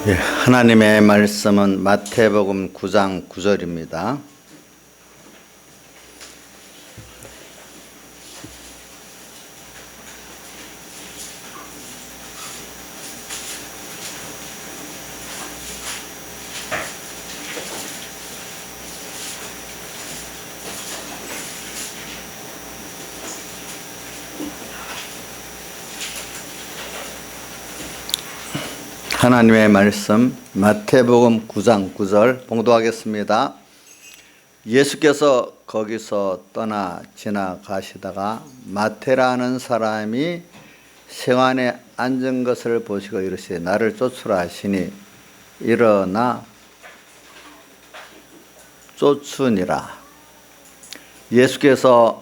하나님의 말씀은 마태복음 9장 9절입니다. 하나님의 말씀 마태복음 9장 9절 봉독하겠습니다. 예수께서 거기서 떠나 지나가시다가 마태라는 사람이 세관에 앉은 것을 보시고 이르시되 나를 쫓으라 하시니 일어나 쫓으니라. 예수께서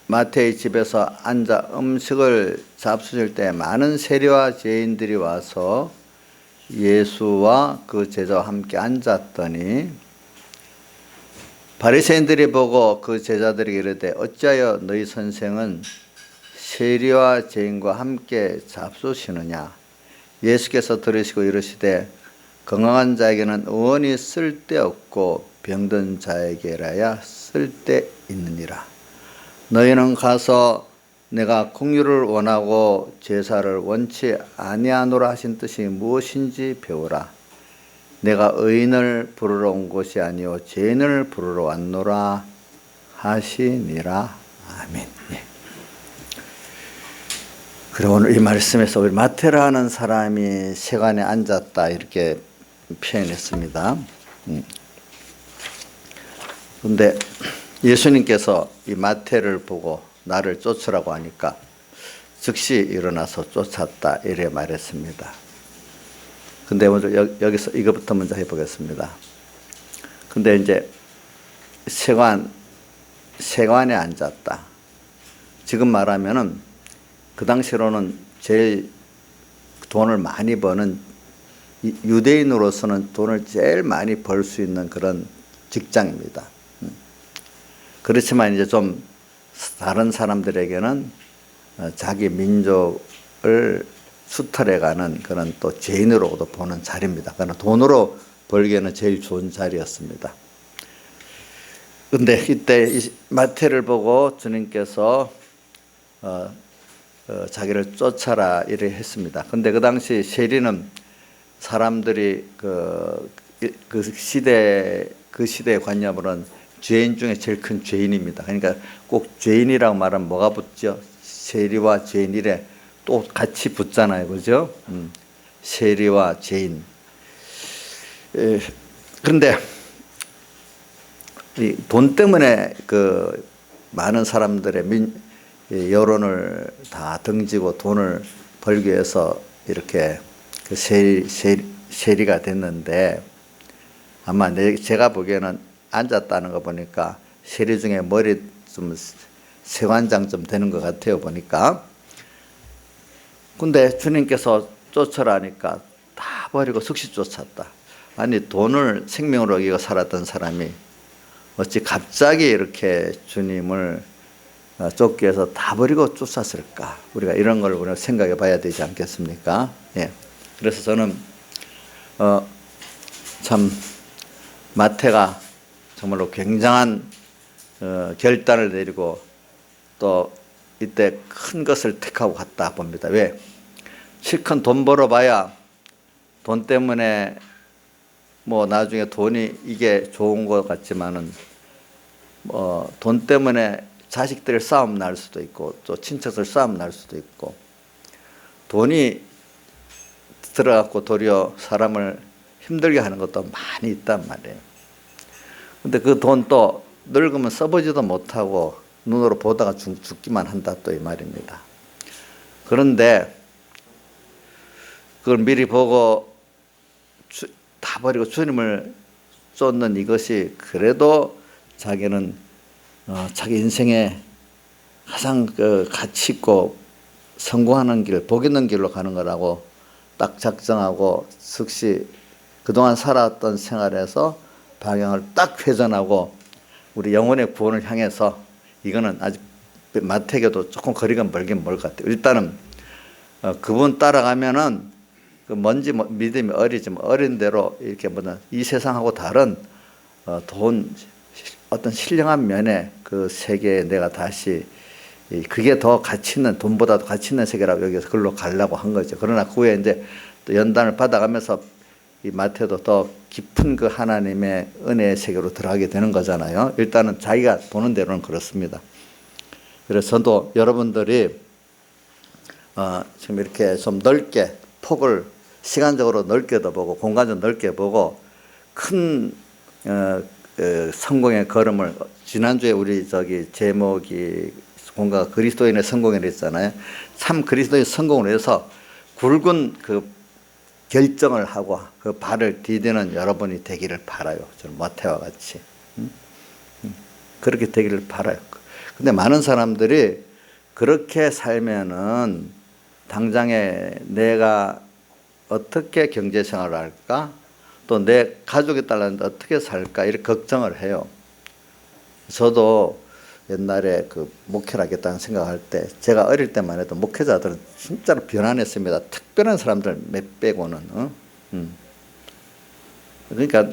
마태의 집에서 앉아 음식을 잡수실 때 많은 세리와 죄인들이 와서 예수와 그 제자와 함께 앉았더니 바리새인들이 보고 그 제자들에게 이르되 어찌하여 너희 선생은 세리와 죄인과 함께 잡수시느냐. 예수께서 들으시고 이르시되 건강한 자에게는 의원이 쓸데없고 병든 자에게라야 쓸데있느니라. 너희는 가서 내가 긍휼을 원하고 제사를 원치 아니하노라 하신 뜻이 무엇인지 배우라. 내가 의인을 부르러 온 것이 아니요 죄인을 부르러 왔노라 하시니라. 아멘. 그리고 오늘 이 말씀에서 우리 마태라는 사람이 세관에 앉았다 이렇게 표현했습니다. 그런데 예수님께서 이 마태를 보고 나를 쫓으라고 하니까 즉시 일어나서 쫓았다 이래 말했습니다. 근데 먼저 여기서 이것부터 먼저 해보겠습니다. 근데 이제 세관에 앉았다. 지금 말하면은 그 당시로는 제일 돈을 많이 버는 유대인으로서는 돈을 제일 많이 벌 수 있는 그런 직장입니다. 그렇지만 이제 좀 다른 사람들에게는 자기 민족을 수탈해가는 그런 또 죄인으로도 보는 자리입니다. 그러나 돈으로 벌기에는 제일 좋은 자리였습니다. 그런데 이때 마태를 보고 주님께서 자기를 쫓아라 이래 했습니다. 그런데 그 당시 세리는 사람들이 그 시대의 관념으로는 죄인 중에 제일 큰 죄인입니다. 그러니까 꼭 죄인이라고 말하면 뭐가 붙죠? 세리와 죄인이래 또 같이 붙잖아요. 그죠? 세리와 죄인. 그런데 이 돈 때문에 그 많은 사람들의 여론을 다 등지고 돈을 벌기 위해서 이렇게 그 세리가 됐는데 아마 제가 보기에는 앉았다는 거 보니까 세리 중에 머리 좀 세관장 좀 되는 것 같아요 보니까. 근데 주님께서 쫓으라니까 다 버리고 즉시 쫓았다. 아니 돈을 생명으로 여기고 살았던 사람이 어찌 갑자기 이렇게 주님을 쫓기 위해서 다 버리고 쫓았을까. 우리가 이런 걸 우리가 생각해 봐야 되지 않겠습니까? 예. 그래서 저는 참 마태가 정말로 굉장한 결단을 내리고 또 이때 큰 것을 택하고 갔다 봅니다. 왜? 실컷 돈 벌어봐야 돈 때문에 뭐 나중에 돈이 이게 좋은 것 같지만은 돈 때문에 자식들 싸움 날 수도 있고 또 친척들 싸움 날 수도 있고 돈이 들어갖고 도리어 사람을 힘들게 하는 것도 많이 있단 말이에요. 근데 그 돈 또 늙으면 써보지도 못하고 눈으로 보다가 죽기만 한다 또 이 말입니다. 그런데 그걸 미리 보고 다 버리고 주님을 쫓는 이것이 그래도 자기는 자기 인생에 가장 가치 있고 성공하는 길, 복 있는 길로 가는 거라고 딱 작정하고 즉시 그동안 살아왔던 생활에서 방향을 딱 회전하고 우리 영혼의 구원을 향해서 이거는 아직 마태에게도 조금 거리가 멀긴 멀 것 같아요. 일단은 그분 따라가면은 그 뭔지 믿음이 어리지만 어린 대로 이렇게 뭐냐 이 세상하고 다른 돈 어떤 신령한 면에 그 세계에 내가 다시 그게 더 가치 있는 돈보다도 가치 있는 세계라고 여기서 그걸로 가려고 한 거죠. 그러나 그 후에 이제 또 연단을 받아가면서 이 마태도 더 깊은 그 하나님의 은혜의 세계로 들어가게 되는 거잖아요. 일단은 자기가 보는 대로는 그렇습니다. 그래서 저도 여러분들이 지금 이렇게 좀 넓게 폭을 시간적으로 넓게도 보고 공간적으로 넓게 보고 큰 성공의 걸음을 지난주에 우리 제목이 뭔가 그리스도인의 성공이라 했잖아요. 참 그리스도의 성공을 위해서 굵은 그 결정을 하고 그 발을 디디는 여러분이 되기를 바라요. 저는 마태와 같이 그렇게 되기를 바라요. 근데 많은 사람들이 그렇게 살면은 당장에 내가 어떻게 경제생활을 할까? 또 내 가족이 딸라는데 어떻게 살까? 이렇게 걱정을 해요. 저도 옛날에 그 목회를 하겠다는 생각할 때 제가 어릴 때만 해도 목회자들은 진짜로 변환했습니다. 특별한 사람들 몇 빼고는. 그러니까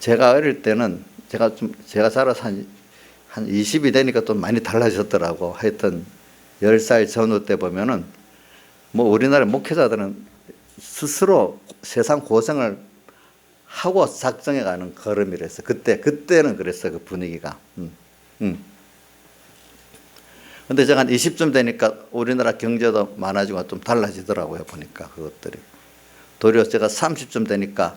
제가 어릴 때는 제가 자라서 한 20이 되니까 또 많이 달라졌더라고. 하여튼 10살 전후 때 보면은 뭐 우리나라 목회자들은 스스로 세상 고생을 하고 작정해 가는 걸음이랬어. 그때는 그랬어. 그 분위기가. 근데 제가 한 20쯤 되니까 우리나라 경제도 많아지고 좀 달라지더라고요. 보니까 그것들이. 도리어 제가 30쯤 되니까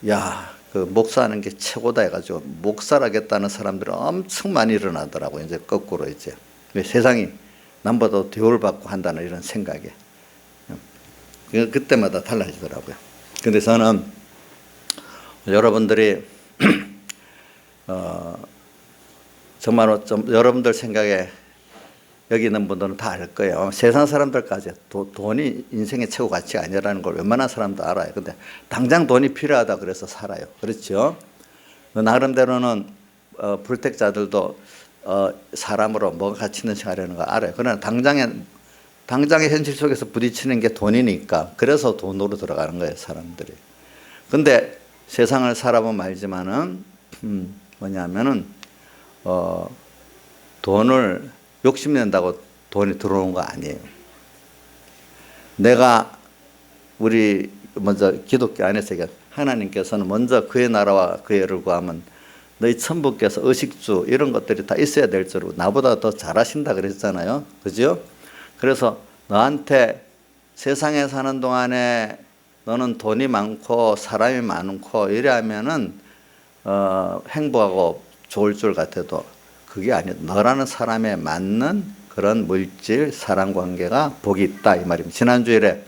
야, 그 목사하는 게 최고다 해가지고 목사라겠다는 사람들이 엄청 많이 일어나더라고요. 이제 거꾸로 이제. 세상이 남보다 대우를 받고 한다는 이런 생각에. 그때마다 달라지더라고요. 근데 저는 여러분들이 정말로 좀 여러분들 생각에 여기 있는 분들은 다 알 거예요. 세상 사람들까지 돈이 인생의 최고 가치가 아니라는 걸 웬만한 사람도 알아요. 근데 당장 돈이 필요하다 그래서 살아요. 그렇죠? 나름대로는 불택자들도 사람으로 뭐가 가치 있는 생활이라는 걸 알아요. 그러나 당장의 현실 속에서 부딪히는 게 돈이니까 그래서 돈으로 들어가는 거예요. 사람들이. 근데 세상을 살아보면 알지만은 뭐냐면은 돈을 욕심낸다고 돈이 들어오는 거 아니에요. 내가 우리 먼저 기독교 안에서 하나님께서는 먼저 그의 나라와 그의 의를 구하면 너희 천부께서 의식주 이런 것들이 다 있어야 될 줄 나보다 더 잘하신다 그랬잖아요. 그죠? 그래서 너한테 세상에 사는 동안에 너는 돈이 많고 사람이 많고 이래하면은 행복하고 좋을 줄 같아도 그게 아니야. 너라는 사람에 맞는 그런 물질 사람 관계가 복이 있다 이 말입니다. 지난주에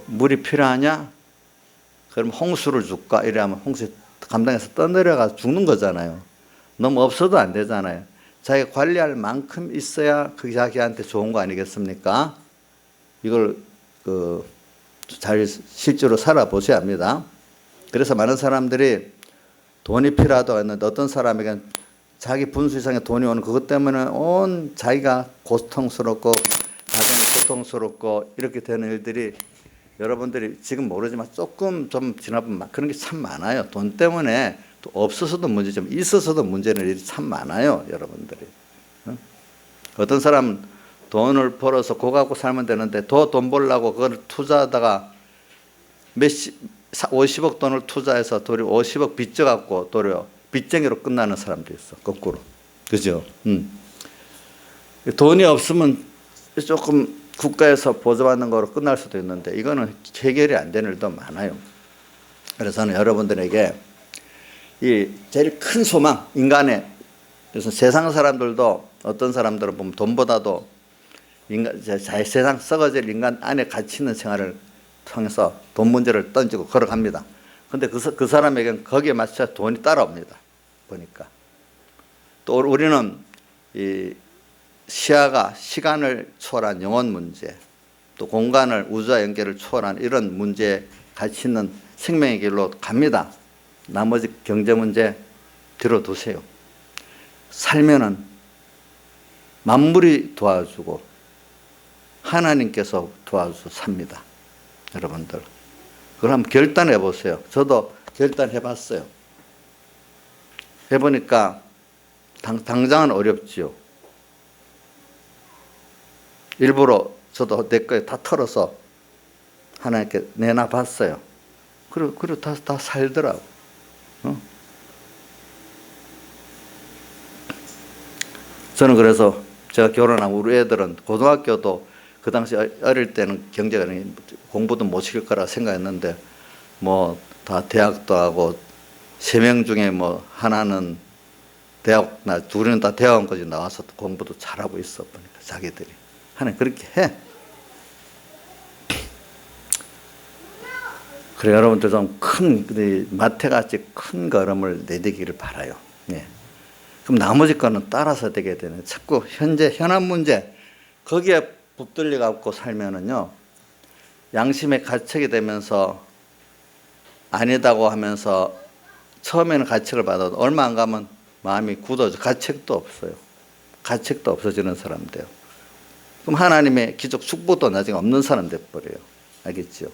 물이 필요하냐? 그럼 홍수를 줄까? 이래하면 홍수 감당해서 떠내려가 죽는 거잖아요. 너무 없어도 안 되잖아요. 자기가 관리할 만큼 있어야 그게 자기한테 좋은 거 아니겠습니까? 이걸 잘 실제로 살아보셔야 합니다. 그래서 많은 사람들이 돈이 필요하다고 했는데 어떤 사람에게는 자기 분수 이상의 돈이 오는 그것 때문에 온 자기가 고통스럽고 가정이 고통스럽고 이렇게 되는 일들이 여러분들이 지금 모르지만 조금 좀 지나보면 그런 게 참 많아요. 돈 때문에 또 없어서도 문제지만 있어서도 문제는 일이 참 많아요. 여러분들이. 어떤 사람은 돈을 벌어서 그거 갖고 살면 되는데 더 돈 벌려고 그걸 투자하다가 50억 돈을 투자해서 도리어 50억 빚져갖고 도리어 빚쟁이로 끝나는 사람도 있어. 거꾸로. 그죠? 돈이 없으면 조금 국가에서 보조받는 거로 끝날 수도 있는데 이거는 해결이 안 되는 일도 많아요. 그래서 저는 여러분들에게 이 제일 큰 소망, 인간의, 그래서 세상 사람들도 어떤 사람들은 보면 돈보다도 세상 썩어질 인간 안에 가치 있는 생활을 통해서 돈 문제를 던지고 걸어갑니다. 근데 그 사람에게는 거기에 맞춰 돈이 따라옵니다. 보니까. 또 우리는 이 시야가 시간을 초월한 영혼 문제, 또 공간을 우주와 연결을 초월한 이런 문제에 가치 있는 생명의 길로 갑니다. 나머지 경제 문제 뒤로 두세요. 살면은 만물이 도와주고 하나님께서 도와주서 삽니다. 여러분들. 그걸 한번 결단해 보세요. 저도 결단해 봤어요. 해보니까 당장은 어렵지요. 일부러 저도 내 거에 다 털어서 하나님께 내놔 봤어요. 그리고 다 살더라고. 저는 그래서 제가 결혼하고 우리 애들은 고등학교도 그 당시 어릴 때는 경제가 공부도 못 시킬 거라 생각했는데 뭐 다 대학도 하고 3명 중에 뭐 하나는 대학, 둘은 다 대학원까지 나와서 공부도 잘하고 있어 보니까 자기들이. 하나님 그렇게 해. 그래 여러분들 좀 큰 마태같이 큰 걸음을 내디기를 바라요. 예. 그럼 나머지 거는 따라서 되게 되네. 자꾸 현안 문제 거기에 붙들려 갖고 살면은요 양심에 가책이 되면서 아니다고 하면서 처음에는 가책을 받아도 얼마 안 가면 마음이 굳어져. 가책도 없어요. 가책도 없어지는 사람 돼요. 그럼 하나님의 기적 축복도 나중에 없는 사람 돼버려요. 알겠죠?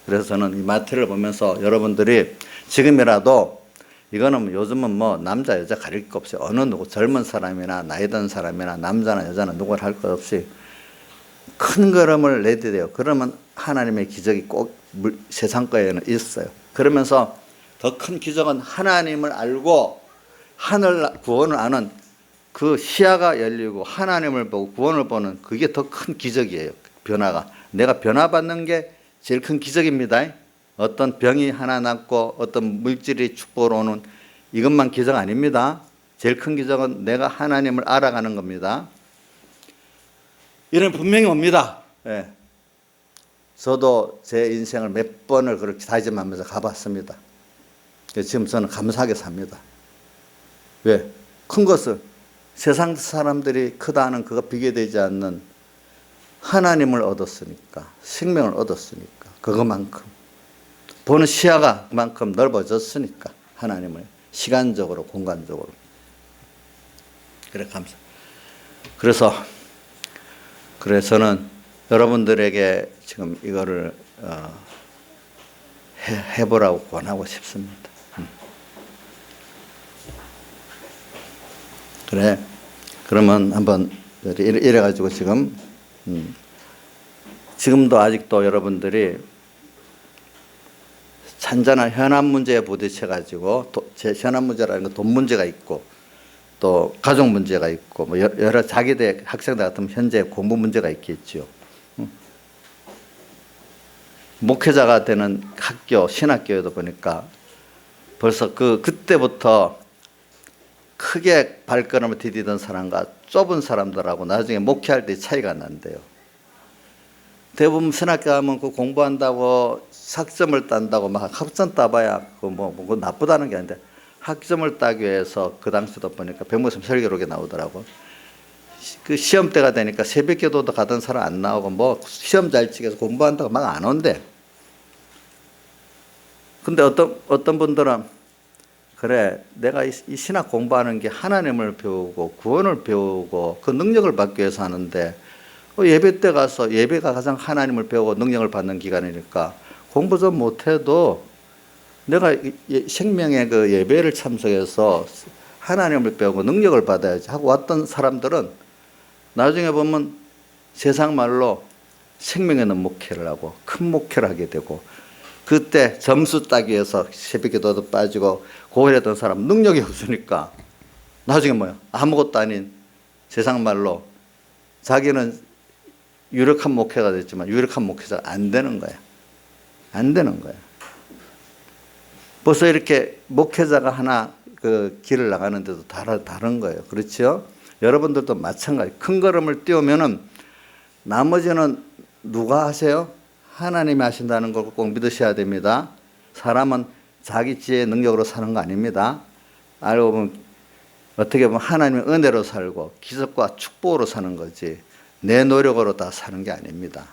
그래서 저는 이 마태를 보면서 여러분들이 지금이라도 이거는 요즘은 뭐 남자 여자 가릴 거 없어요. 어느 누구 젊은 사람이나 나이 든 사람이나 남자나 여자나 누구를 할 것 없이 큰 걸음을 내디뎌요. 그러면 하나님의 기적이 꼭 세상 거에는 있어요. 그러면서 더 큰 기적은 하나님을 알고 하늘 구원을 아는 그 시야가 열리고 하나님을 보고 구원을 보는 그게 더 큰 기적이에요. 변화가. 내가 변화받는 게 제일 큰 기적입니다. 어떤 병이 하나 낫고 어떤 물질이 축복으로 오는 이것만 기적 아닙니다. 제일 큰 기적은 내가 하나님을 알아가는 겁니다. 이런 분명히 옵니다. 예. 저도 제 인생을 몇 번을 그렇게 다짐하면서 가봤습니다. 지금 저는 감사하게 삽니다. 왜? 큰 것을 세상 사람들이 크다는 그거 비교되지 않는 하나님을 얻었으니까, 생명을 얻었으니까, 그것만큼 보는 시야가 그만큼 넓어졌으니까 하나님을 시간적으로 공간적으로. 그래 감사. 그래서 저는 여러분들에게 지금 이거를 해보라고 권하고 싶습니다. 그래. 그러면 한번 이래가지고 지금도 아직도 여러분들이 잔잔한 현안 문제에 부딪혀가지고 현안 문제라는 건 돈 문제가 있고 또 가족 문제가 있고 뭐 여러 자기대 학생들 같으면 현재 공부 문제가 있겠죠. 목회자가 되는 학교 신학교에도 보니까 벌써 그때부터 크게 발걸음을 디디던 사람과 좁은 사람들하고 나중에 목회할 때 차이가 난대요. 대부분 신학교 가면 그 공부한다고 학점을 딴다고 막 학점 따봐야 그거 나쁘다는 게 아닌데 학점을 따기 위해서 그 당시도 보니까 백무성 설교록에 나오더라고. 그 시험 때가 되니까 새벽 기도도 가던 사람 안 나오고 뭐 시험 잘 치게 공부한다고 막 안 온대. 근데 어떤 분들은 그래 내가 이 신학 공부하는 게 하나님을 배우고 구원을 배우고 그 능력을 받기 위해서 하는데 예배 때 가서 예배가 가장 하나님을 배우고 능력을 받는 기간이니까 공부 좀 못해도 내가 생명의 그 예배를 참석해서 하나님을 배우고 능력을 받아야지 하고 왔던 사람들은 나중에 보면 세상 말로 생명의 있는 목회를 하고 큰 목회를 하게 되고 그때 점수 따기 위해서 새벽기도도 빠지고 고혈했던 사람 능력이 없으니까 나중에 뭐야 아무것도 아닌 세상 말로 자기는 유력한 목회가 됐지만 유력한 목회자가 안 되는 거야. 안 되는 거야. 벌써 이렇게 목회자가 하나 그 길을 나가는데도 다른 거예요. 그렇죠? 여러분들도 마찬가지. 큰 걸음을 띄우면은 나머지는 누가 하세요? 하나님이 하신다는 걸 꼭 믿으셔야 됩니다. 사람은 자기 지혜의 능력으로 사는 거 아닙니다. 알고 보면 어떻게 보면 하나님의 은혜로 살고 기적과 축복으로 사는 거지 내 노력으로 다 사는 게 아닙니다.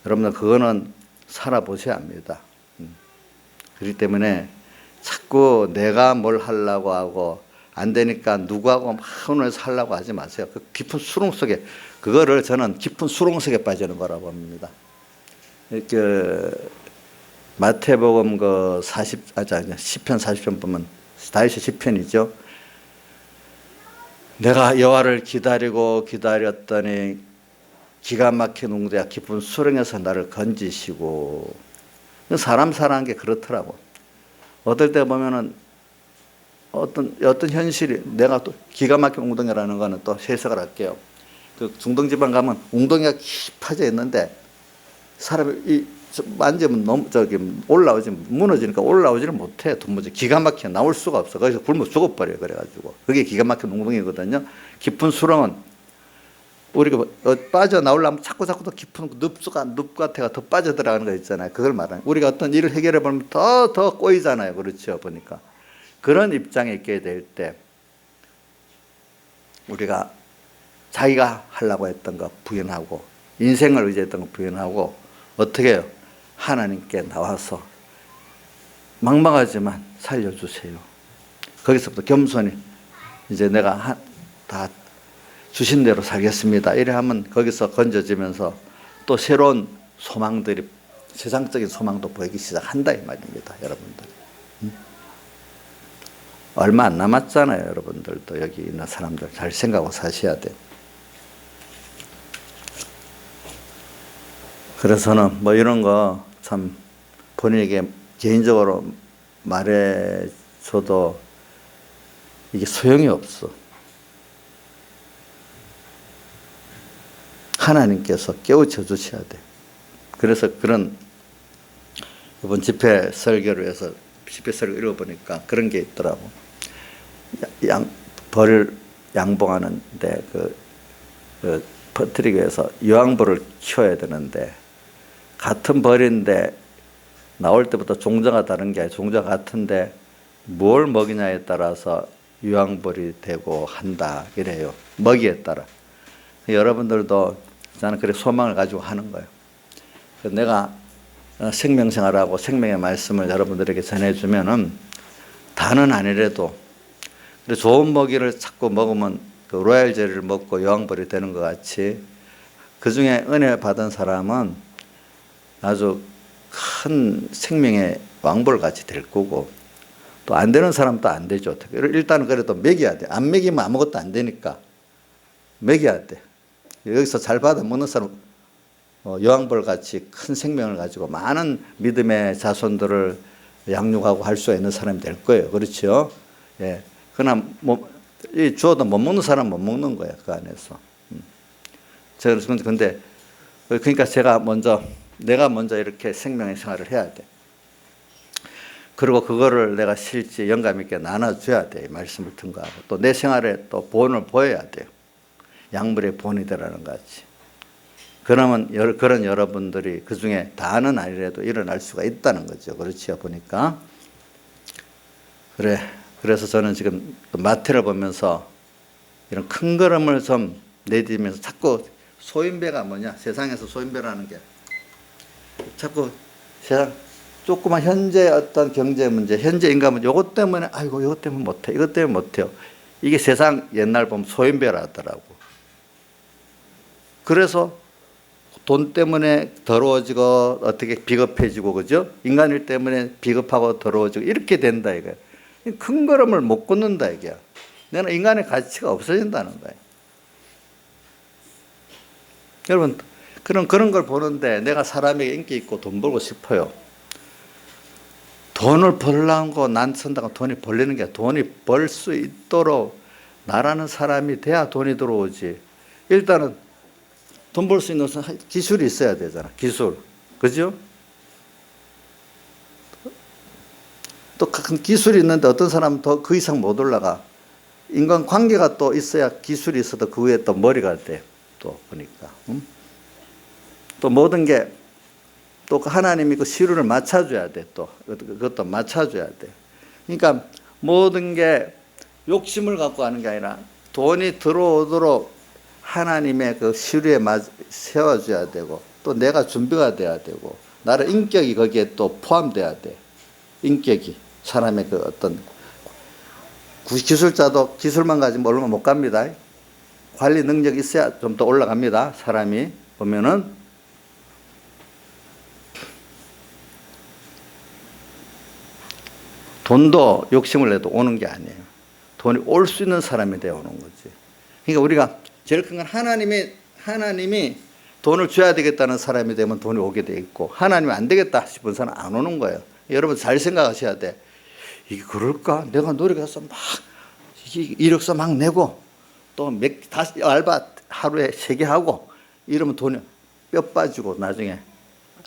여러분들 그거는 살아보셔야 합니다. 그렇기 때문에 자꾸 내가 뭘 하려고 하고 안 되니까 누구하고 막 오늘 살려고 하지 마세요. 그 깊은 수렁 속에 그거를 저는 깊은 수렁 속에 빠지는 거라고 봅니다. 그 마태복음 그 10편 40편 보면 다윗의 시편이죠. 내가 여호와를 기다렸더니 기가 막힌 웅대와 깊은 수렁에서 나를 건지시고. 사람 사는 게 그렇더라고. 어떨 때 보면은 어떤 현실이 내가 또 기가 막힌 웅덩이라는 거는 또 해석을 할게요. 그 중동지방 가면 웅덩이가 깊어져 있는데 사람이 만지면 너무 무너지니까 올라오지를 못해. 도무지 기가 막혀 나올 수가 없어. 거기서 굶어 죽어버려요. 그래가지고 그게 기가 막힌 웅덩이거든요. 깊은 수렁은 우리가 빠져나오려면 자꾸 더 깊은 늪 같아가 더 빠져들어가는 거 있잖아요. 그걸 말하는. 우리가 어떤 일을 해결해 보면 더 꼬이잖아요. 그렇죠. 보니까 그런 입장에 있게 될 때 우리가 자기가 하려고 했던 거 부인하고 인생을 의지했던 거 부인하고 어떻게 해요? 하나님께 나와서 막막하지만 살려주세요. 거기서부터 겸손히 이제 내가 다 주신 대로 살겠습니다. 이래 하면 거기서 건져지면서 또 새로운 소망들이 세상적인 소망도 보이기 시작한다 이 말입니다. 여러분들. 얼마 안 남았잖아요. 여러분들도 여기 있는 사람들 잘 생각하고 사셔야 돼요. 그래서는 뭐 이런 거 참 본인에게 개인적으로 말해줘도 이게 소용이 없어. 하나님께서 깨우쳐 주셔야 돼. 그래서 그런 이번 집회 설교를 해서 집회 설교 읽어보니까 그런 게 있더라고. 벌을 양봉하는데 퍼뜨리기 위해서 유황벌을 키워야 되는데 같은 벌인데 나올 때부터 종자가 다른 게 아니라 종자가 같은데 뭘 먹이냐에 따라서 유황벌이 되고 한다 이래요. 먹이에 따라. 여러분들도 저는 그래 소망을 가지고 하는 거예요. 내가 생명생활하고 생명의 말씀을 여러분들에게 전해주면은 다는 아니래도 좋은 먹이를 자꾸 먹으면 그 로얄 젤리를 먹고 유황벌이 되는 것 같이 그 중에 은혜 받은 사람은 아주 큰 생명의 왕벌 같이 될 거고 또 안 되는 사람도 안 되죠. 일단은 그래도 먹여야 돼. 안 먹이면 아무것도 안 되니까 먹여야 돼. 여기서 잘 받아 먹는 사람 여왕벌 같이 큰 생명을 가지고 많은 믿음의 자손들을 양육하고 할 수 있는 사람이 될 거예요. 그렇죠? 예. 그러나 주어도 못 먹는 사람 못 먹는 거예요. 그 안에서. 근데 그러니까 내가 먼저 이렇게 생명의 생활을 해야 돼. 그리고 그거를 내가 실제 영감 있게 나눠줘야 돼. 말씀을 통과하고 또 내 생활에 또 본을 보여야 돼요. 약물의 본이 되라는 것 같이. 그러면 그런 여러분들이 그 중에 다는 아니라도 일어날 수가 있다는 거죠. 그렇지요, 보니까. 그래서 저는 지금 마태를 보면서 이런 큰 걸음을 좀 내디디면서 자꾸 소인배가 뭐냐, 세상에서 소인배라는 게 자꾸 세상 조그만 현재 어떤 경제 문제, 현재 인간 문제, 요것 때문에 아이고 이것 때문에 못해, 이것 때문에 못해요. 이게 세상 옛날 보면 소인배라 하더라고. 그래서 돈 때문에 더러워지고 어떻게 비겁해지고 그죠? 인간일 때문에 비겁하고 더러워지고 이렇게 된다 이거야. 큰 걸음을 못 걷는다 이게야. 내가 인간의 가치가 없어진다는 거야. 여러분 그런 걸 보는데 내가 사람에게 인기 있고 돈 벌고 싶어요. 돈을 벌려고 난 쓴다고 돈이 벌리는 게 돈이 벌 수 있도록 나라는 사람이 돼야 돈이 들어오지. 일단은 돈 벌 수 있는 기술이 있어야 되잖아. 기술. 그죠? 또 큰 기술이 있는데 어떤 사람은 더 그 이상 못 올라가. 인간 관계가 또 있어야 기술이 있어도 그 위에 또 머리가 돼. 또 보니까. 또 모든 게 또 하나님이 그 시류를 맞춰줘야 돼. 또 그것도 맞춰줘야 돼. 그러니까 모든 게 욕심을 갖고 하는 게 아니라 돈이 들어오도록 하나님의 그 시류에 세워줘야 되고 또 내가 준비가 돼야 되고 나의 인격이 거기에 또 포함돼야 돼. 인격이 사람의 그 어떤 기술자도 기술만 가지면 얼마 못 갑니다. 관리 능력이 있어야 좀 더 올라갑니다. 사람이 보면은 돈도 욕심을 내도 오는 게 아니에요. 돈이 올 수 있는 사람이 되어 오는 거지. 그러니까 우리가 제일 큰 건 하나님이 돈을 줘야 되겠다는 사람이 되면 돈이 오게 돼 있고, 하나님이 안 되겠다 싶은 사람은 안 오는 거예요. 여러분 잘 생각하셔야 돼. 이게 그럴까? 내가 노력해서 막 이력서 막 내고 또 다시 알바 하루에 3개 하고 이러면 돈이 뼈 빠지고 나중에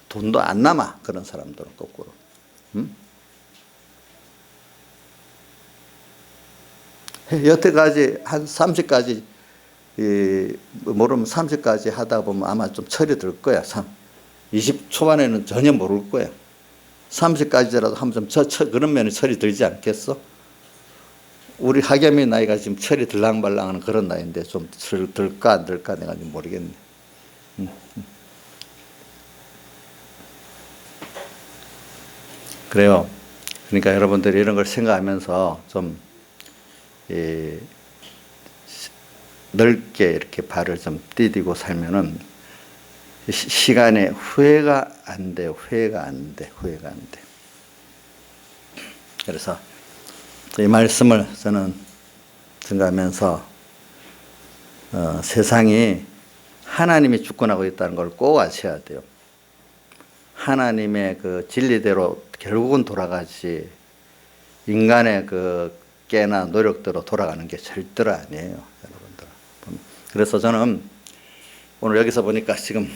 돈도 안 남아. 그런 사람들은 거꾸로. 여태까지 한 30까지 모르면 30까지 하다 보면 아마 좀 철이 들 거야. 20 초반에는 전혀 모를 거야. 30까지라도 하면 좀 그런 면에 철이 들지 않겠어? 우리 하겸이 나이가 지금 철이 들랑발랑하는 그런 나이인데 좀 들까 안 들까 내가 좀 모르겠네. 그래요. 그러니까 여러분들이 이런 걸 생각하면서 좀 넓게 이렇게 발을 좀 디디고 살면은 시간에 후회가 안 돼요. 후회가 안 돼. 그래서 이 말씀을 저는 증거하면서 세상이 하나님이 주권하고 있다는 걸 꼭 아셔야 돼요. 하나님의 그 진리대로 결국은 돌아가지 인간의 그 깨나 노력대로 돌아가는 게 절대로 아니에요, 여러분들. 그래서 저는 오늘 여기서 보니까 지금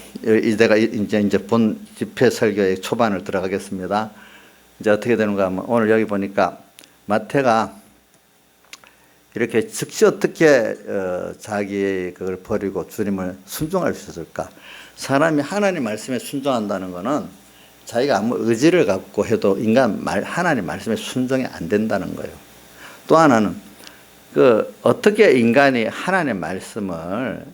내가 이제 본 집회 설교의 초반을 들어가겠습니다. 이제 어떻게 되는가 하면 오늘 여기 보니까 마태가 이렇게 즉시 어떻게 자기의 그걸 버리고 주님을 순종할 수 있을까? 사람이 하나님 말씀에 순종한다는 것은 자기가 아무 의지를 갖고 해도 하나님 말씀에 순종이 안 된다는 거예요. 또 하나는 어떻게 인간이 하나님 말씀을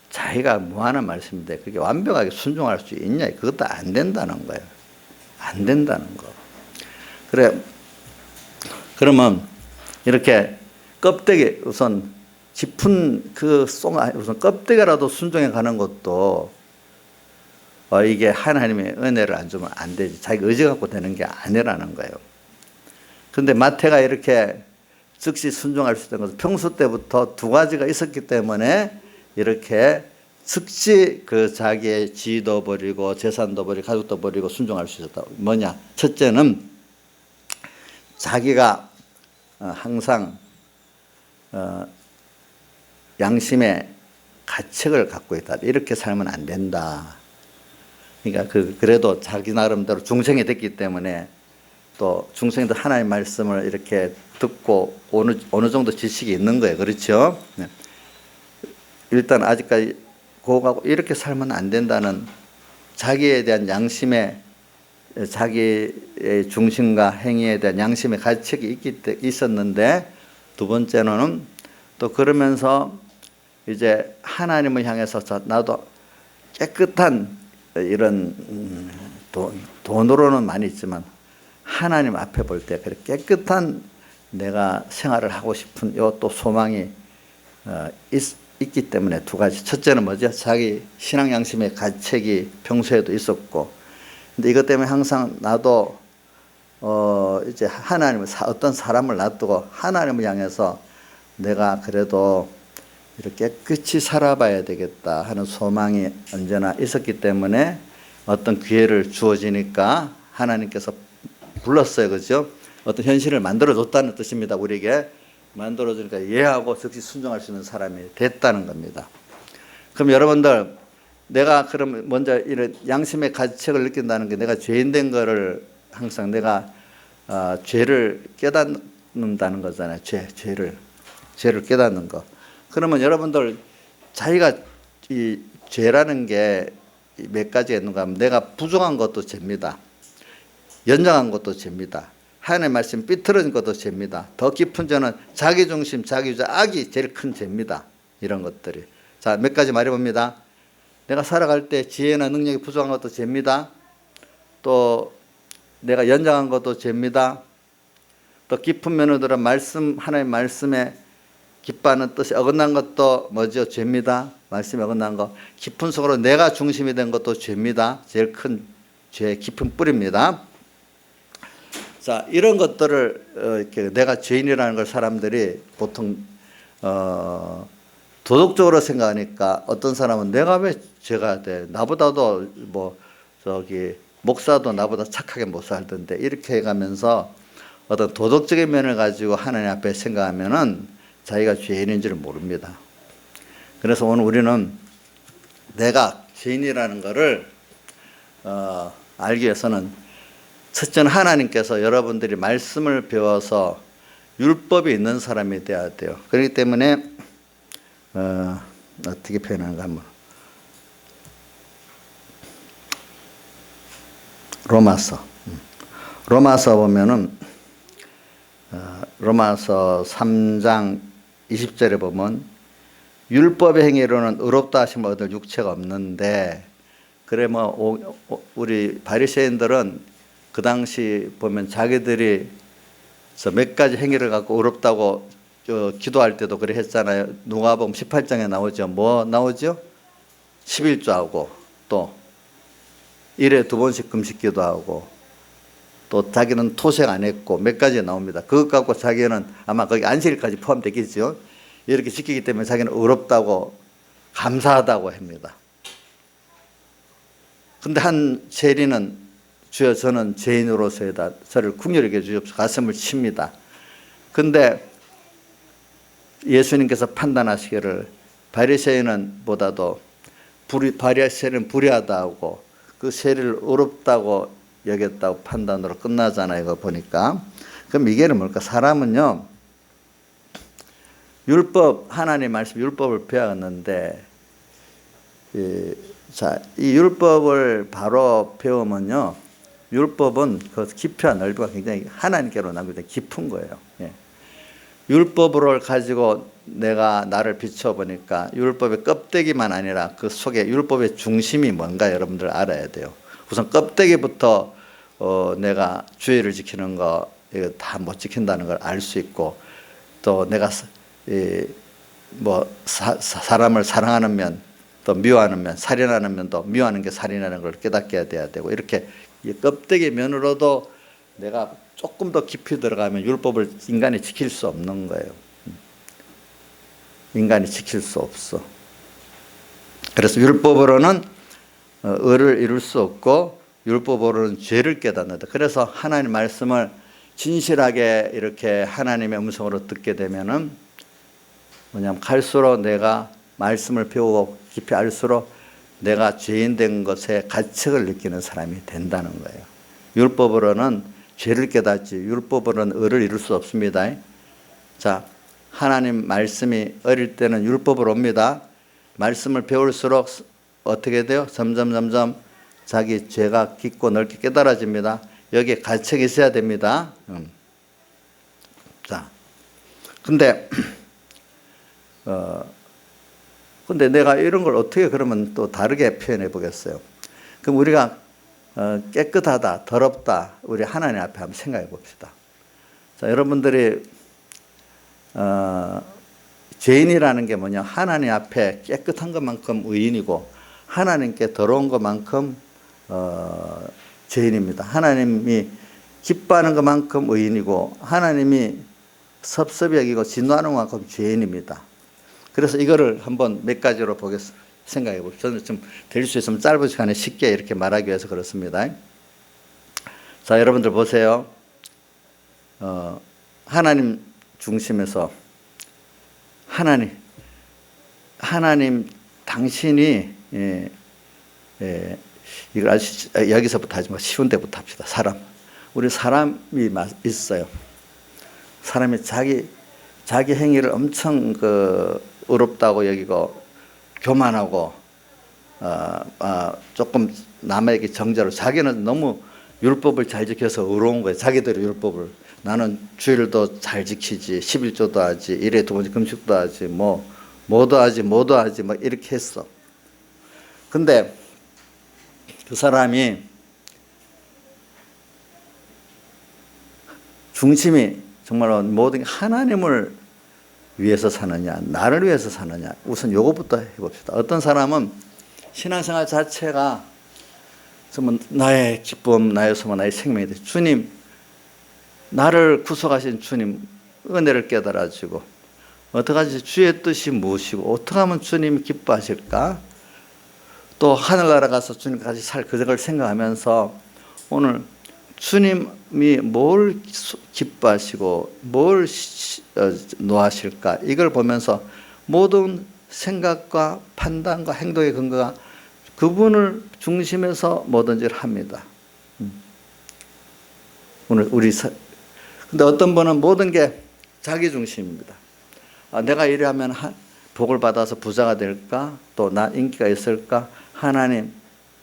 자기가 뭐하는 말씀인데 그렇게 완벽하게 순종할 수 있냐? 그것도 안 된다는 거예요. 안 된다는 거. 그래. 그러면 이렇게 껍데기 우선 짚은 우선 껍데기라도 순종해 가는 것도 이게 하나님의 은혜를 안 주면 안 되지. 자기 의지 갖고 되는 게 아니라는 거예요. 그런데 마태가 이렇게 즉시 순종할 수 있는 것은 평소 때부터 2가지가 있었기 때문에 이렇게 즉시 자기의 지위도 버리고 재산도 버리고 가족도 버리고 순종할 수 있었다. 뭐냐? 첫째는 자기가 항상 양심의 가책을 갖고 있다. 이렇게 살면 안 된다. 그러니까 그래도 자기 나름대로 중생이 됐기 때문에 또 중생도 하나님의 말씀을 이렇게 듣고 어느 정도 지식이 있는 거예요. 그렇죠? 네. 일단 아직까지 고하고 이렇게 살면 안 된다는 자기에 대한 양심의 자기의 중심과 행위에 대한 양심의 가책이 있었는데, 두 번째는 또 그러면서 이제 하나님을 향해서 나도 깨끗한 이런 돈으로는 많이 있지만 하나님 앞에 볼 때 깨끗한 내가 생활을 하고 싶은 또 소망이 있기 때문에 2가지. 첫째는 뭐죠? 자기 신앙 양심의 가책이 평소에도 있었고, 근데 이것 때문에 항상 나도 이제 하나님을 어떤 사람을 놔두고 하나님을 향해서 내가 그래도 이렇게 깨끗이 살아봐야 되겠다 하는 소망이 언제나 있었기 때문에 어떤 기회를 주어지니까 하나님께서 불렀어요. 그죠? 어떤 현실을 만들어줬다는 뜻입니다. 우리에게 만들어주니까 이해하고 즉시 순종할 수 있는 사람이 됐다는 겁니다. 그럼 여러분들, 내가 그럼 먼저 이런 양심의 가책을 느낀다는 게 내가 죄인 된 거를 항상 내가 죄를 깨닫는다는 거잖아요. 죄를 깨닫는 거. 그러면 여러분들, 자기가 이 죄라는 게 몇 가지가 있는가 하면 내가 부정한 것도 죄입니다. 연장한 것도 죄입니다. 하나님의 말씀 삐뚤어진 것도 죄입니다. 더 깊은 죄는 자기중심, 자기주의, 악이 제일 큰 죄입니다. 이런 것들이. 자, 몇 가지 말해봅니다. 내가 살아갈 때 지혜나 능력이 부족한 것도 죄입니다. 또 내가 연장한 것도 죄입니다. 또 깊은 면으로 들어 하나님의 말씀에 기뻐하는 뜻이 어긋난 것도 뭐죠? 죄입니다. 말씀이 어긋난 거. 깊은 속으로 내가 중심이 된 것도 죄입니다. 제일 큰 죄의 깊은 뿌리입니다. 자, 이런 것들을 이렇게 내가 죄인이라는 걸 사람들이 보통 도덕적으로 생각하니까 어떤 사람은 내가 왜 죄가 돼? 나보다도 뭐 저기 목사도 나보다 착하게 못 살던데 이렇게 해가면서 어떤 도덕적인 면을 가지고 하나님 앞에 생각하면은 자기가 죄인인 줄 모릅니다. 그래서 오늘 우리는 내가 죄인이라는 것을 알기 위해서는 첫째는 하나님께서 여러분들이 말씀을 배워서 율법이 있는 사람이 되어야 돼요. 그렇기 때문에 어떻게 표현하는가 한번 로마서 보면은 로마서 3장 20절에 보면 율법의 행위로는 의롭다 하심을 얻을 육체가 없는데 그래 뭐 우리 바리새인들은 그 당시 보면 자기들이 몇 가지 행위를 갖고 의롭다고 기도할 때도 그래 했잖아요. 누가복음 18장에 나오죠. 뭐 나오죠? 11조하고 또 일에 2번씩 금식 기도하고 또 자기는 토색 안 했고 몇 가지 나옵니다. 그것 갖고 자기는 아마 거기 안식일까지 포함되겠죠. 이렇게 지키기 때문에 자기는 의롭다고 감사하다고 합니다. 근데 한 세리는 주여 저는 죄인으로서이다. 저를 긍휼히 여겨 주옵소서 가슴을 칩니다. 근데 예수님께서 판단하시기를 바리새인은 보다도 바리새인은 불의하다고 그 세리를 의롭다고 여겼다고 판단으로 끝나잖아요. 이거 보니까. 그럼 이게 뭘까? 사람은요. 율법 하나님 말씀 율법을 배웠는데 이 율법을 바로 배우면요. 율법은 그 깊이와 넓이가 굉장히 하나님께로 남기다 깊은 거예요. 예. 율법을 가지고 내가 나를 비춰보니까 율법의 껍데기만 아니라 그 속에 율법의 중심이 뭔가 여러분들 알아야 돼요. 우선 껍데기부터 내가 주의를 지키는 거 이거 다 못 지킨다는 걸 알 수 있고 또 내가 사람을 사랑하는 면 또 미워하는 면 살인하는 면도 미워하는 게 살인하는 걸 깨닫게 돼야 되고 이렇게 이 껍데기 면으로도 내가 조금 더 깊이 들어가면 율법을 인간이 지킬 수 없는 거예요. 인간이 지킬 수 없어. 그래서 율법으로는 의를 이룰 수 없고 율법으로는 죄를 깨닫는다. 그래서 하나님 말씀을 진실하게 이렇게 하나님의 음성으로 듣게 되면은 뭐냐면 갈수록 내가 말씀을 배우고 깊이 알수록 내가 죄인 된 것에 가책을 느끼는 사람이 된다는 거예요. 율법으로는 죄를 깨닫지 율법으로는 의를 이룰 수 없습니다. 자, 하나님 말씀이 어릴 때는 율법으로 옵니다. 말씀을 배울수록 어떻게 돼요? 점점 자기 죄가 깊고 넓게 깨달아집니다. 여기에 가책이 있어야 됩니다. 자, 근데 내가 이런 걸 어떻게 그러면 또 다르게 표현해 보겠어요. 그럼 우리가 깨끗하다, 더럽다, 우리 하나님 앞에 한번 생각해 봅시다. 자, 여러분들이 죄인이라는 게 뭐냐? 하나님 앞에 깨끗한 것만큼 의인이고 하나님께 더러운 것만큼 죄인입니다. 하나님이 기뻐하는 것만큼 의인이고 하나님이 섭섭히 여기고 진노하는 것만큼 죄인입니다. 그래서 이거를 한번 몇 가지로 생각해 봅시다. 저는 좀 될 수 있으면 짧은 시간에 쉽게 이렇게 말하기 위해서 그렇습니다. 자, 여러분들 보세요. 하나님 중심에서 하나님 당신이 이걸 여기서부터 하지 마. 쉬운 데부터 합시다. 우리 사람이 있어요. 사람이 자기 행위를 엄청 의롭다고 여기고 교만하고 조금 남에게 정죄로 자기는 너무 율법을 잘 지켜서 의로운 거예요. 자기들의 율법을. 나는 주일도 잘 지키지, 11조도 하지, 일에 2번씩 금식도 하지, 뭐도 하지 이렇게 했어. 근데 그 사람이 중심이 정말로 모든 게 하나님을 위해서 사느냐, 나를 위해서 사느냐. 우선 요거부터 해봅시다. 어떤 사람은 신앙생활 자체가 정말 나의 기쁨, 나의 소망, 나의 생명이 돼. 주님, 나를 구속하신 주님 은혜를 깨달아지고 어떡하지 주의 뜻이 무엇이고 어떻게 하면 주님이 기뻐하실까? 또 하늘나라 가서 주님까지 살 그걸 생각하면서 오늘 주님이 뭘 기뻐하시고 뭘 노하실까? 이걸 보면서 모든 생각과 판단과 행동의 근거가 그분을 중심에서 뭐든지 합니다. 오늘 근데 어떤 분은 모든 게 자기 중심입니다. 내가 이래 하면 복을 받아서 부자가 될까? 또 나 인기가 있을까? 하나님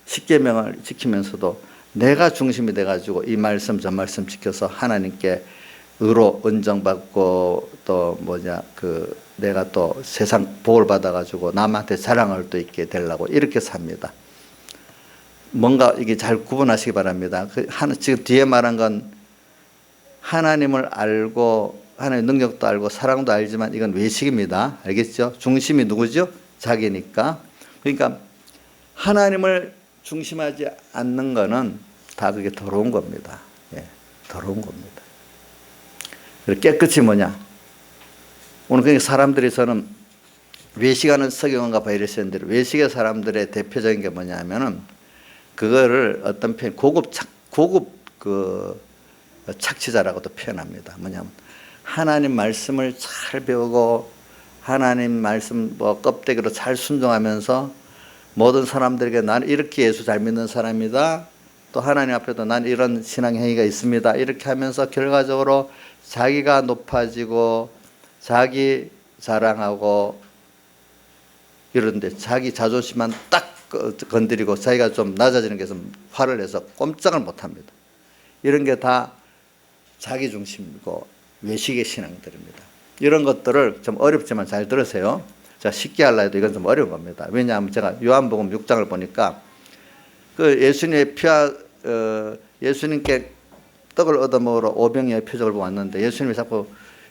십계명을 지키면서도 내가 중심이 돼가지고 이 말씀 저 말씀 지켜서 하나님께 의로 인정받고 또 내가 또 세상 복을 받아가지고 남한테 자랑할 수 있게 되려고 이렇게 삽니다. 뭔가 이게 잘 구분하시기 바랍니다. 지금 뒤에 말한 건 하나님을 알고 하나님의 능력도 알고 사랑도 알지만 이건 외식입니다. 알겠죠? 중심이 누구죠? 자기니까. 그러니까 하나님을 중심하지 않는 거는 다 그게 더러운 겁니다. 예, 더러운 겁니다. 깨끗이 뭐냐? 오늘 그러니까 사람들이 저는 외식하는 서경원과 바이러스인데 외식의 사람들의 대표적인 게 뭐냐 하면은 그거를 어떤 고급 착취자라고도 표현합니다. 뭐냐면 하나님 말씀을 잘 배우고 하나님 말씀 껍데기로 잘 순종하면서 모든 사람들에게 나는 이렇게 예수 잘 믿는 사람이다. 또 하나님 앞에도 난 이런 신앙 행위가 있습니다. 이렇게 하면서 결과적으로 자기가 높아지고 자기 자랑하고 이런데 자기 자존심만 딱 건드리고 자기가 좀 낮아지는 게 좀 화를 내서 꼼짝을 못합니다. 이런 게 다 자기 중심이고 외식의 신앙들입니다. 이런 것들을 좀 어렵지만 잘 들으세요. 자, 쉽게 하려 해도 이건 좀 어려운 겁니다. 왜냐하면 제가 요한복음 6장을 보니까 그 예수님의 예수님께 떡을 얻어먹으러 오병이어의 표적을 보았는데 예수님이 자꾸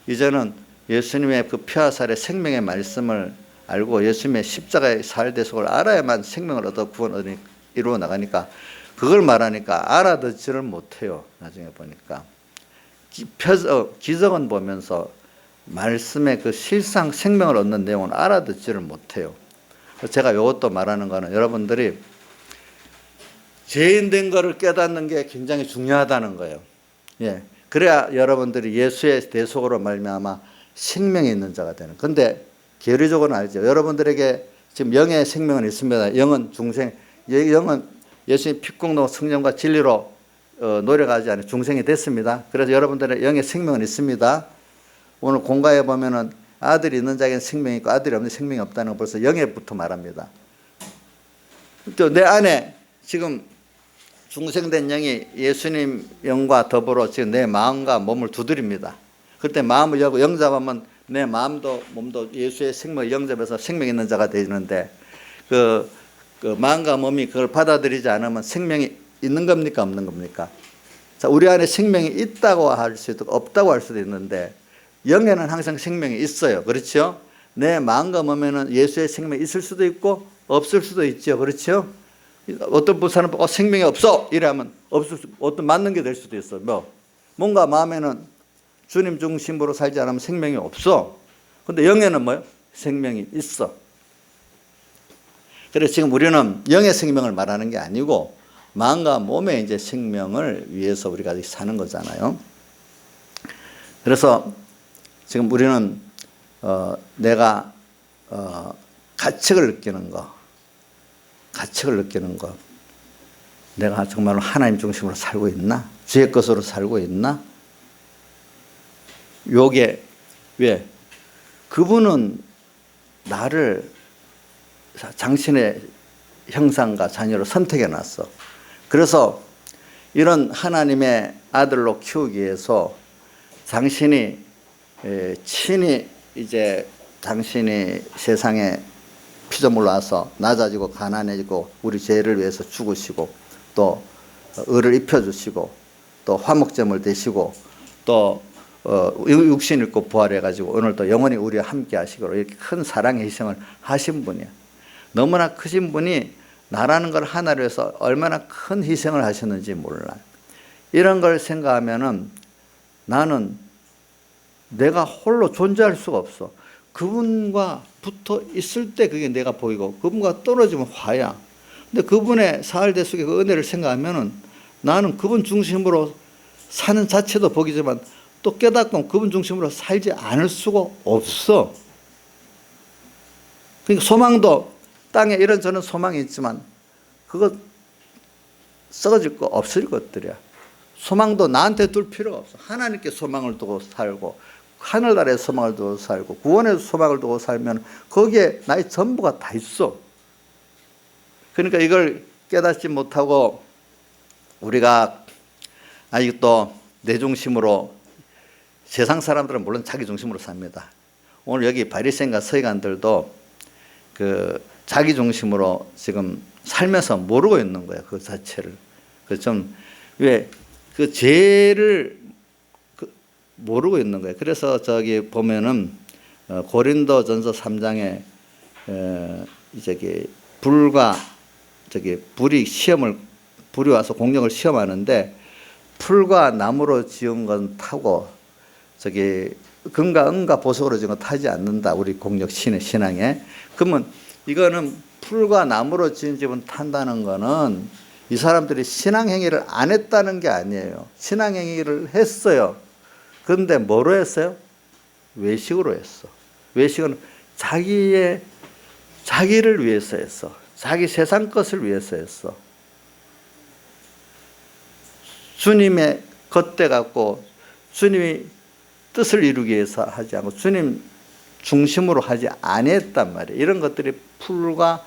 이제는 예수님의 그 피하살의 생명의 말씀을 알고 예수님의 십자가의 사활대속을 알아야만 생명을 얻어 구원을 이루어 나가니까 그걸 말하니까 알아듣지를 못해요. 나중에 보니까 기적은 보면서 말씀의 그 실상 생명을 얻는 내용은 알아듣지를 못해요. 제가 이것도 말하는 거는 여러분들이 죄인 된 거를 깨닫는 게 굉장히 중요하다는 거예요. 예, 그래야 여러분들이 예수의 대속으로 말미암아 생명이 있는 자가 되는. 근데 계류적으로는 알죠. 여러분들에게 지금 영의 생명은 있습니다. 영은 중생, 영은 예수님 피공로 성령과 진리로 노력하지 않은 중생이 됐습니다. 그래서 여러분들의 영의 생명은 있습니다. 오늘 공가에 보면은 아들이 있는 자에게는 생명이 있고 아들이 없는 생명이 없다는 걸 벌써 영에부터 말합니다. 또 내 안에 지금 중생된 영이 예수님 영과 더불어 지금 내 마음과 몸을 두드립니다. 그때 마음을 열고 영접하면 내 마음도 몸도 예수의 생명을 영접해서 생명 있는 자가 되는데 그 마음과 몸이 그걸 받아들이지 않으면 생명이 있는 겁니까 없는 겁니까? 자, 우리 안에 생명이 있다고 할 수도 없다고 할 수도 있는데 영에는 항상 생명이 있어요. 그렇죠? 내 마음과 몸에는 예수의 생명이 있을 수도 있고 없을 수도 있죠. 그렇죠? 어떤 사람은 생명이 없어 이러면 없을 수, 어떤 맞는 게 될 수도 있어. 뭔가 마음에는 주님 중심으로 살지 않으면 생명이 없어. 근데 영에는 뭐요? 생명이 있어. 그래서 지금 우리는 영의 생명을 말하는 게 아니고 마음과 몸의 이제 생명을 위해서 우리가 사는 거잖아요. 그래서 지금 우리는 내가 가책을 느끼는 거, 내가 정말로 하나님 중심으로 살고 있나? 주의 것으로 살고 있나? 요게 왜? 그분은 나를 당신의 형상과 자녀로 선택해 놨어. 그래서 이런 하나님의 아들로 키우기 위해서 당신이 친히 이제 당신이 세상에 피조물로 와서 낮아지고 가난해지고 우리 죄를 위해서 죽으시고 또 의를 입혀주시고 또 화목제물 되시고 또 육신 입고 부활해가지고 오늘 또 영원히 우리와 함께 하시고 이렇게 큰 사랑의 희생을 하신 분이야. 너무나 크신 분이 나라는 걸 하나로 해서 얼마나 큰 희생을 하셨는지 몰라요. 이런 걸 생각하면은 나는 내가 홀로 존재할 수가 없어. 그분과 붙어 있을 때 그게 내가 보이고 그분과 떨어지면 화야. 근데 그분의 사흘대 속에 그 은혜를 생각하면은 나는 그분 중심으로 사는 자체도 복이지만 또 깨닫고 그분 중심으로 살지 않을 수가 없어. 그러니까 소망도 땅에 이런저런 소망이 있지만 그거 썩어질 거 없을 것들이야. 소망도 나한테 둘 필요가 없어. 하나님께 소망을 두고 살고 하늘 아래 소망을 두고 살고 구원의 소망을 두고 살면 거기에 나의 전부가 다 있어. 그러니까 이걸 깨닫지 못하고 우리가 아직도 내 중심으로, 세상 사람들은 물론 자기 중심으로 삽니다. 오늘 여기 바리새인과 서기관들도 그 자기 중심으로 지금 살면서 모르고 있는 거예요. 그 자체를. 그 좀 왜 그 죄를 모르고 있는 거예요. 그래서 저기 보면은 고린도전서 3장에 저기 불이 와서 공룡을 시험하는데 풀과 나무로 지은 건 타고 저기 금과 은과 보석으로 지은 건 타지 않는다. 우리 공룡 신앙에. 그러면 이거는 풀과 나무로 지은 집은 탄다는 거는 이 사람들이 신앙행위를 안 했다는 게 아니에요. 신앙행위를 했어요. 그런데 뭐로 했어요? 외식으로 했어. 외식은 자기를 위해서 했어. 자기 세상 것을 위해서 했어. 주님의 겉대 갖고 주님이 뜻을 이루기 위해서 하지 않고 주님 중심으로 하지 아니했단 말이에요. 이런 것들이 풀과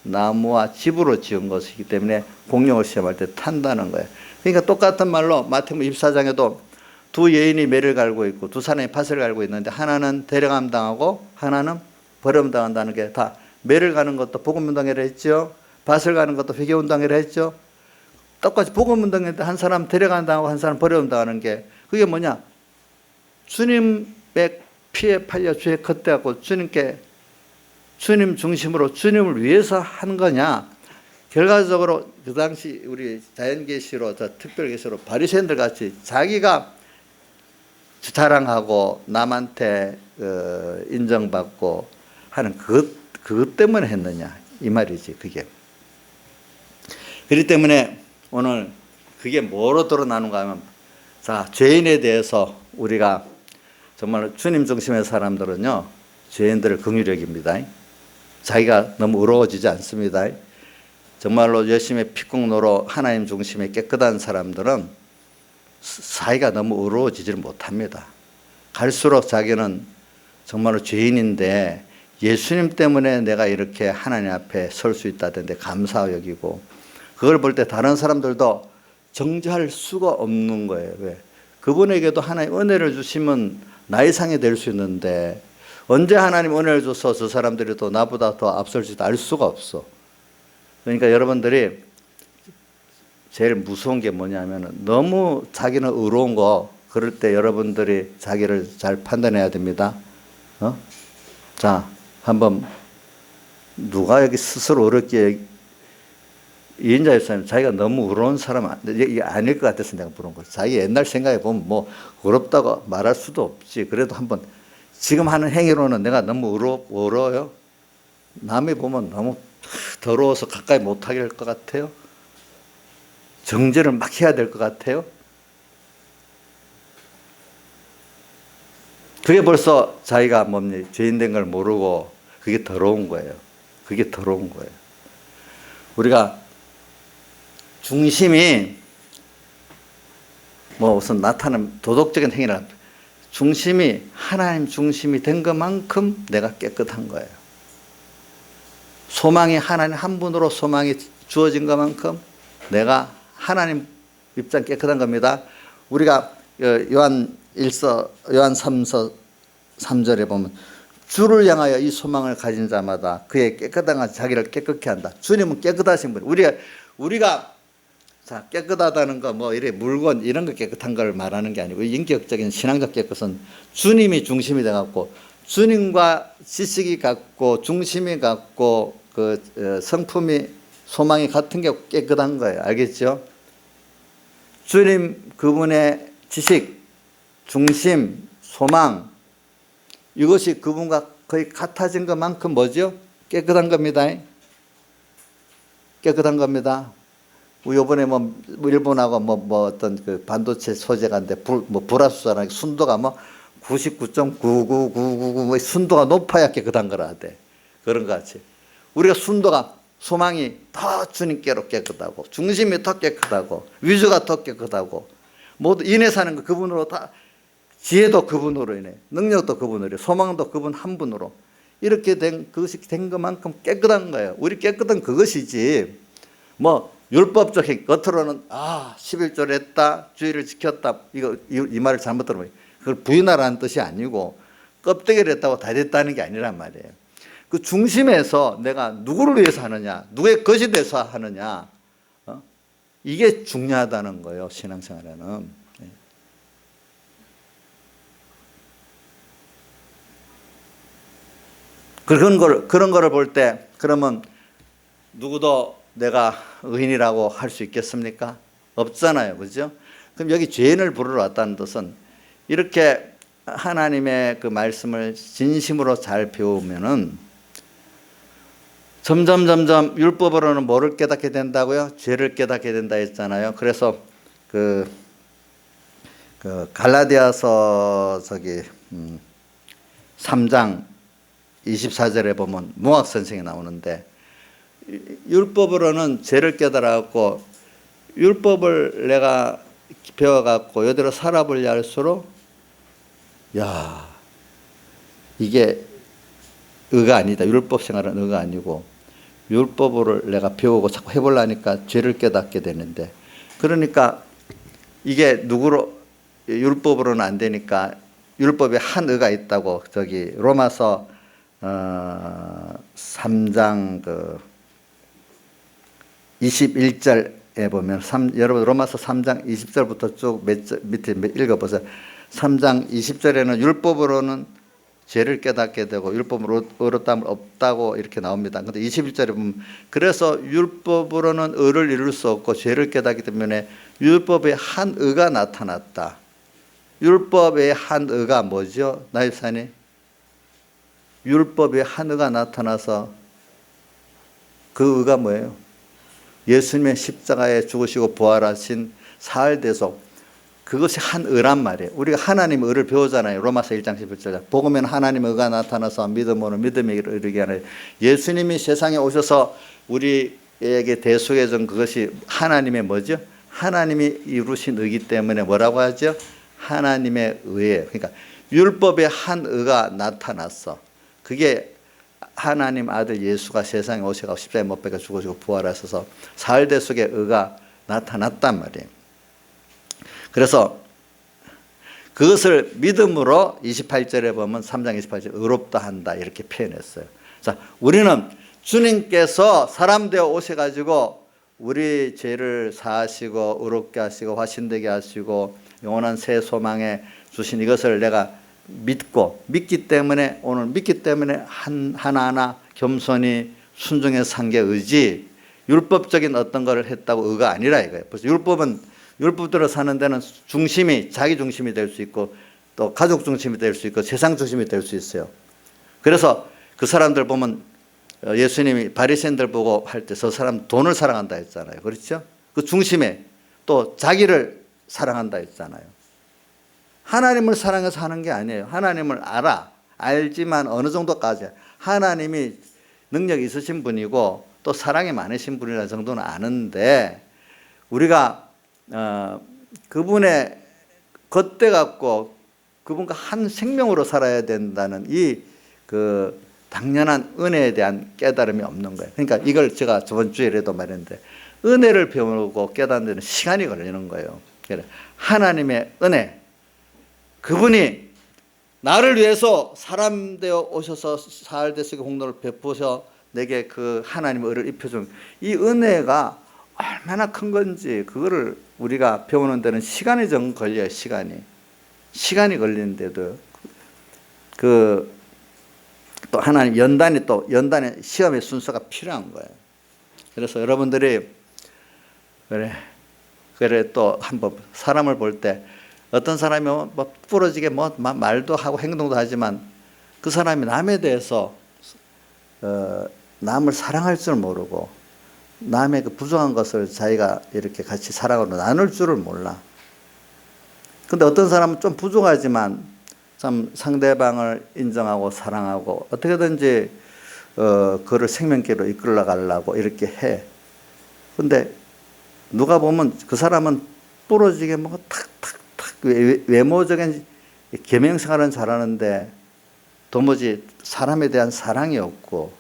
나무와 집으로 지은 것이기 때문에 공룡을 시험할 때 탄다는 거예요. 그러니까 똑같은 말로 마태복음 24장에도 두 여인이 매를 갈고 있고 두 사람이 밭을 갈고 있는데 하나는 데려감 당하고 하나는 버림 당한다는 게 다 매를 가는 것도 복음 운동회를 했죠. 밭을 가는 것도 회개 운동회를 했죠. 똑같이 복음 운동회인데 한 사람 데려감 당하고 한 사람 버림 당하는 게 그게 뭐냐? 주님의 피에 팔려 주의 겉대하고 주님 중심으로 주님을 위해서 한 거냐? 결과적으로 그 당시 우리 자연계시로 특별계시로 바리새인들 같이 자기가 자랑하고 남한테 인정받고 하는 그것 때문에 했느냐 이 말이지. 그게 그렇기 때문에 오늘 그게 뭐로 드러나는가 하면 자, 죄인에 대해서 우리가 정말 주님 중심의 사람들은요 죄인들을 긍휼히 여깁니다. 자기가 너무 의로워지지 않습니다. 정말로 열심히 핏국노로 하나님 중심의 깨끗한 사람들은 자기가 너무 의로워지지를 못합니다. 갈수록 자기는 정말로 죄인인데 예수님 때문에 내가 이렇게 하나님 앞에 설 수 있다던데 감사 여기고 그걸 볼 때 다른 사람들도 정죄할 수가 없는 거예요. 왜? 그분에게도 하나님 은혜를 주시면 나의 상이 될 수 있는데 언제 하나님 은혜를 줘서 저 사람들이 또 나보다 더 앞설지도 알 수가 없어. 그러니까 여러분들이 제일 무서운 게 뭐냐면 너무 자기는 의로운 거 그럴 때 여러분들이 자기를 잘 판단해야 됩니다. 자, 한번 누가 여기 스스로 어렵게 이인자 목사님 자기가 너무 의로운 사람 이게 아닐 것 같아서 내가 물은 거지. 자기 옛날 생각해 보면 뭐 어렵다고 말할 수도 없지. 그래도 한번 지금 하는 행위로는 내가 너무 어려워요. 남이 보면 너무 더러워서 가까이 못하게 할 것 같아요. 정죄를 막 해야 될 것 같아요. 그게 벌써 자기가 뭡니까? 죄인 된 걸 모르고 그게 더러운 거예요. 그게 더러운 거예요. 우리가 중심이 뭐 우선 나타나는 도덕적인 행위라 중심이 하나님 중심이 된 것만큼 내가 깨끗한 거예요. 소망이 하나님 한 분으로 소망이 주어진 것만큼 내가 하나님 입장 깨끗한 겁니다. 우리가 요한 3서 3절에 보면 주를 향하여 이 소망을 가진 자마다 그의 깨끗한 자기를 깨끗게 한다. 주님은 깨끗하신 분. 우리가 자, 깨끗하다는 거 뭐 이래 물건 이런 거 깨끗한 걸 말하는 게 아니고 인격적인 신앙적 깨끗은 주님이 중심이 돼 갖고 주님과 지식이 같고 중심이 같고 그 성품이 소망이 같은 게 깨끗한 거예요. 알겠죠? 주님 그분의 지식 중심, 소망, 이것이 그분과 거의 같아진 것만큼 뭐죠? 깨끗한 겁니다. 깨끗한 겁니다. 요번에 일본하고 어떤 그 반도체 소재가인데 불화수소라는 순도가 99.99999 순도가 높아야 깨끗한 거라 하대. 그런 것 같이. 우리가 순도가 소망이 더 주님께로 깨끗하고 중심이 더 깨끗하고 위주가 더 깨끗하고 모두 인해 사는 거 그분으로 다 지혜도 그분으로 인해 능력도 그분으로 소망도 그분 한 분으로 이렇게 된 그것이 된 것만큼 깨끗한 거예요. 우리 깨끗한 그것이지 율법적인 겉으로는 11조를 했다 주의를 지켰다 이 말을 잘못 들으면 그걸 부인하라는 뜻이 아니고 껍데기를 했다고 다 됐다는 게 아니란 말이에요. 그 중심에서 내가 누구를 위해서 하느냐 누구의 것이 돼서 하느냐 이게 중요하다는 거예요. 신앙생활에는. 그런 거를 볼 때 그러면 누구도 내가 의인이라고 할 수 있겠습니까? 없잖아요. 그죠? 그럼 여기 죄인을 부르러 왔다는 뜻은 이렇게 하나님의 그 말씀을 진심으로 잘 배우면은 점점 율법으로는 뭐를 깨닫게 된다고요? 죄를 깨닫게 된다 했잖아요. 그래서 그 갈라디아서 3장 24절에 보면 무학 선생이 나오는데 율법으로는 죄를 깨달아갖고 율법을 내가 배워갖고 이대로 살아보려 할수록 이게 의가 아니다. 율법 생활은 의가 아니고 율법을 내가 배우고 자꾸 해보려니까 죄를 깨닫게 되는데 그러니까 이게 누구로 율법으로는 안 되니까 율법에 한 의가 있다고 로마서 3장 21절에 보면 여러분 로마서 3장 20절부터 쭉 밑에 읽어보세요. 3장 20절에는 율법으로는 죄를 깨닫게 되고 율법으로 의롭다함을 없다고 이렇게 나옵니다. 그런데 21절에 보면 그래서 율법으로는 의를 이룰 수 없고 죄를 깨닫기 때문에 율법의 한 의가 나타났다. 율법의 한 의가 뭐죠? 나일사님? 율법의 한 의가 나타나서 그 의가 뭐예요? 예수님의 십자가에 죽으시고 부활하신 사흘 대속 그것이 한 의란 말이에요. 우리가 하나님의 의를 배우잖아요. 로마서 1장 11절 복음에는 하나님의 의가 나타나서 믿음으로는 믿음에 이르게 하는 예수님이 세상에 오셔서 우리에게 대속해 준 그것이 하나님의 뭐죠? 하나님이 이루신 의기 때문에 뭐라고 하죠? 하나님의 의예요. 그러니까 율법의 한 의가 나타났어. 그게 하나님 아들 예수가 세상에 오셔서 십자가에 못 박혀 죽으시고 부활하셔서 사흘 대속의 의가 나타났단 말이에요. 그래서 그것을 믿음으로 28절에 보면 3장 28절 의롭다 한다 이렇게 표현했어요. 자, 우리는 주님께서 사람 되어 오셔가지고 우리 죄를 사하시고 의롭게 하시고 화신되게 하시고 영원한 새 소망에 주신 이것을 내가 믿기 때문에 오늘 믿기 때문에 하나하나 겸손히 순종해서 산 게 의지 율법적인 어떤 것을 했다고 의가 아니라 이거예요. 그래서 율법대로 사는 데는 중심이 자기 중심이 될 수 있고 또 가족 중심이 될 수 있고 세상 중심이 될 수 있어요. 그래서 그 사람들 보면 예수님이 바리새인들 보고 할 때 저 사람 돈을 사랑한다 했잖아요. 그렇죠? 그 중심에 또 자기를 사랑한다 했잖아요. 하나님을 사랑해서 하는 게 아니에요. 하나님을 알지만 어느 정도까지 하나님이 능력이 있으신 분이고 또 사랑이 많으신 분이라는 정도는 아는데 우리가 그분의 겉대 갖고 그분과 한 생명으로 살아야 된다는 이 당연한 은혜에 대한 깨달음이 없는 거예요. 그러니까 이걸 제가 저번 주에라도 말했는데 은혜를 배우고 깨닫는 데는 시간이 걸리는 거예요. 하나님의 은혜 그분이 나를 위해서 사람 되어 오셔서 사흘 대속의 공로를 베푸셔 내게 그 하나님의 의를 입혀준 이 은혜가 얼마나 큰 건지 그거를 우리가 배우는 데는 시간이 좀 걸려요. 시간이 걸리는데도 또 하나님 연단의 시험의 순서가 필요한 거예요. 그래서 여러분들이 그래 또 한번 사람을 볼 때 어떤 사람이 뭐 부러지게 뭐 말도 하고 행동도 하지만 그 사람이 남에 대해서 남을 사랑할 줄 모르고 남의 그 부족한 것을 자기가 이렇게 같이 사랑으로 나눌 줄을 몰라. 근데 어떤 사람은 좀 부족하지만 참 상대방을 인정하고 사랑하고 어떻게든지 그를 생명길로 이끌어 가려고 이렇게 해. 근데 누가 보면 그 사람은 부러지게 뭐 탁탁탁 외모적인 계명생활은 잘하는데 도무지 사람에 대한 사랑이 없고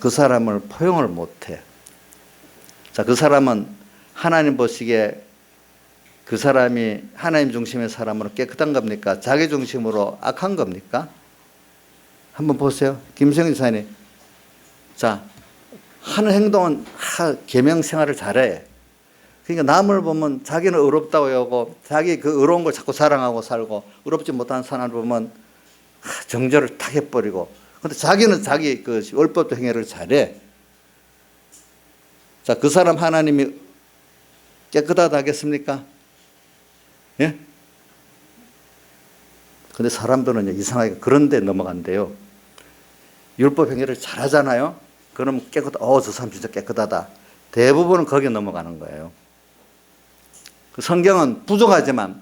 그 사람을 포용을 못해. 자, 그 사람은 하나님 보시기에 그 사람이 하나님 중심의 사람으로 깨끗한 겁니까? 자기 중심으로 악한 겁니까? 한번 보세요. 김성희 지사님. 자, 하는 행동은 계명 생활을 잘해. 그러니까 남을 보면 자기는 의롭다고 여고 자기 그 의로운 걸 자꾸 사랑하고 살고 의롭지 못한 사람을 보면 정죄를 탁 해버리고 근데 자기는 자기 그 율법 행위를 잘해. 자, 그 사람 하나님이 깨끗하다 하겠습니까? 예? 근데 사람들은 이상하게 그런 데 넘어간대요. 율법 행위를 잘하잖아요. 그럼 저 사람 진짜 깨끗하다. 대부분은 거기에 넘어가는 거예요. 그 성경은 부족하지만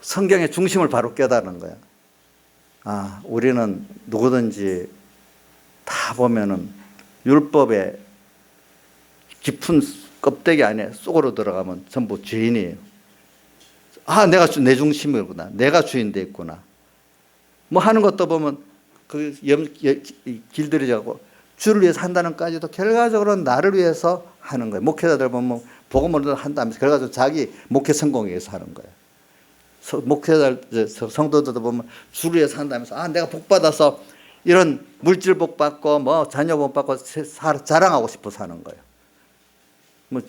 성경의 중심을 바로 깨달은 거야. 아, 우리는 누구든지 다 보면은 율법의 깊은 껍데기 안에 속으로 들어가면 전부 죄인이에요. 아, 내가 내 중심이구나. 내가 주인 돼 있구나. 뭐 하는 것도 보면 그 길들이 자고 주를 위해서 한다는까지도 결과적으로는 나를 위해서 하는 거예요. 목회자들 보면 복음을 한다면서 결과적으로 자기 목회 성공에 위해서 하는 거예요. 목회자들, 성도들도 보면 주를 위해서 한다면서 아, 내가 복 받아서 이런 물질 복 받고 뭐 자녀 복 받고 자랑하고 싶어 사는 거예요. 뭐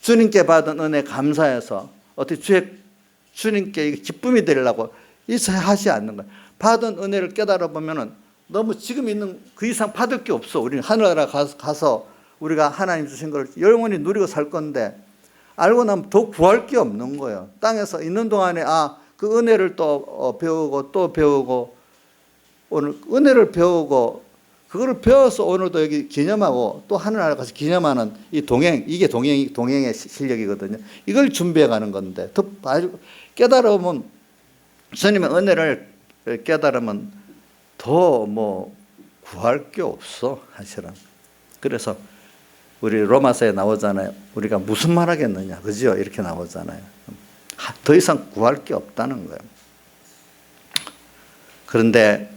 주님께 받은 은혜 감사해서 어떻게 주님께 기쁨이 되려고 하지 않는 거예요. 받은 은혜를 깨달아 보면은 너무 지금 있는 그 이상 받을 게 없어. 우리는 하늘나라 가서 우리가 하나님 주신 걸 영원히 누리고 살 건데 알고 나면 더 구할 게 없는 거예요. 땅에서 있는 동안에 그 은혜를 또 배우고 또 배우고 오늘 은혜를 배우고 그거를 배워서 오늘도 여기 기념하고 또 하늘나라 가서 기념하는 이 동행, 이게 동행의 실력이거든요. 이걸 준비해 가는 건데 더 깨달으면 주님의 은혜를 깨달으면 더 뭐 구할 게 없어 사실은. 그래서 우리 로마서에 나오잖아요. 우리가 무슨 말 하겠느냐, 그죠? 이렇게 나오잖아요. 더 이상 구할 게 없다는 거예요. 그런데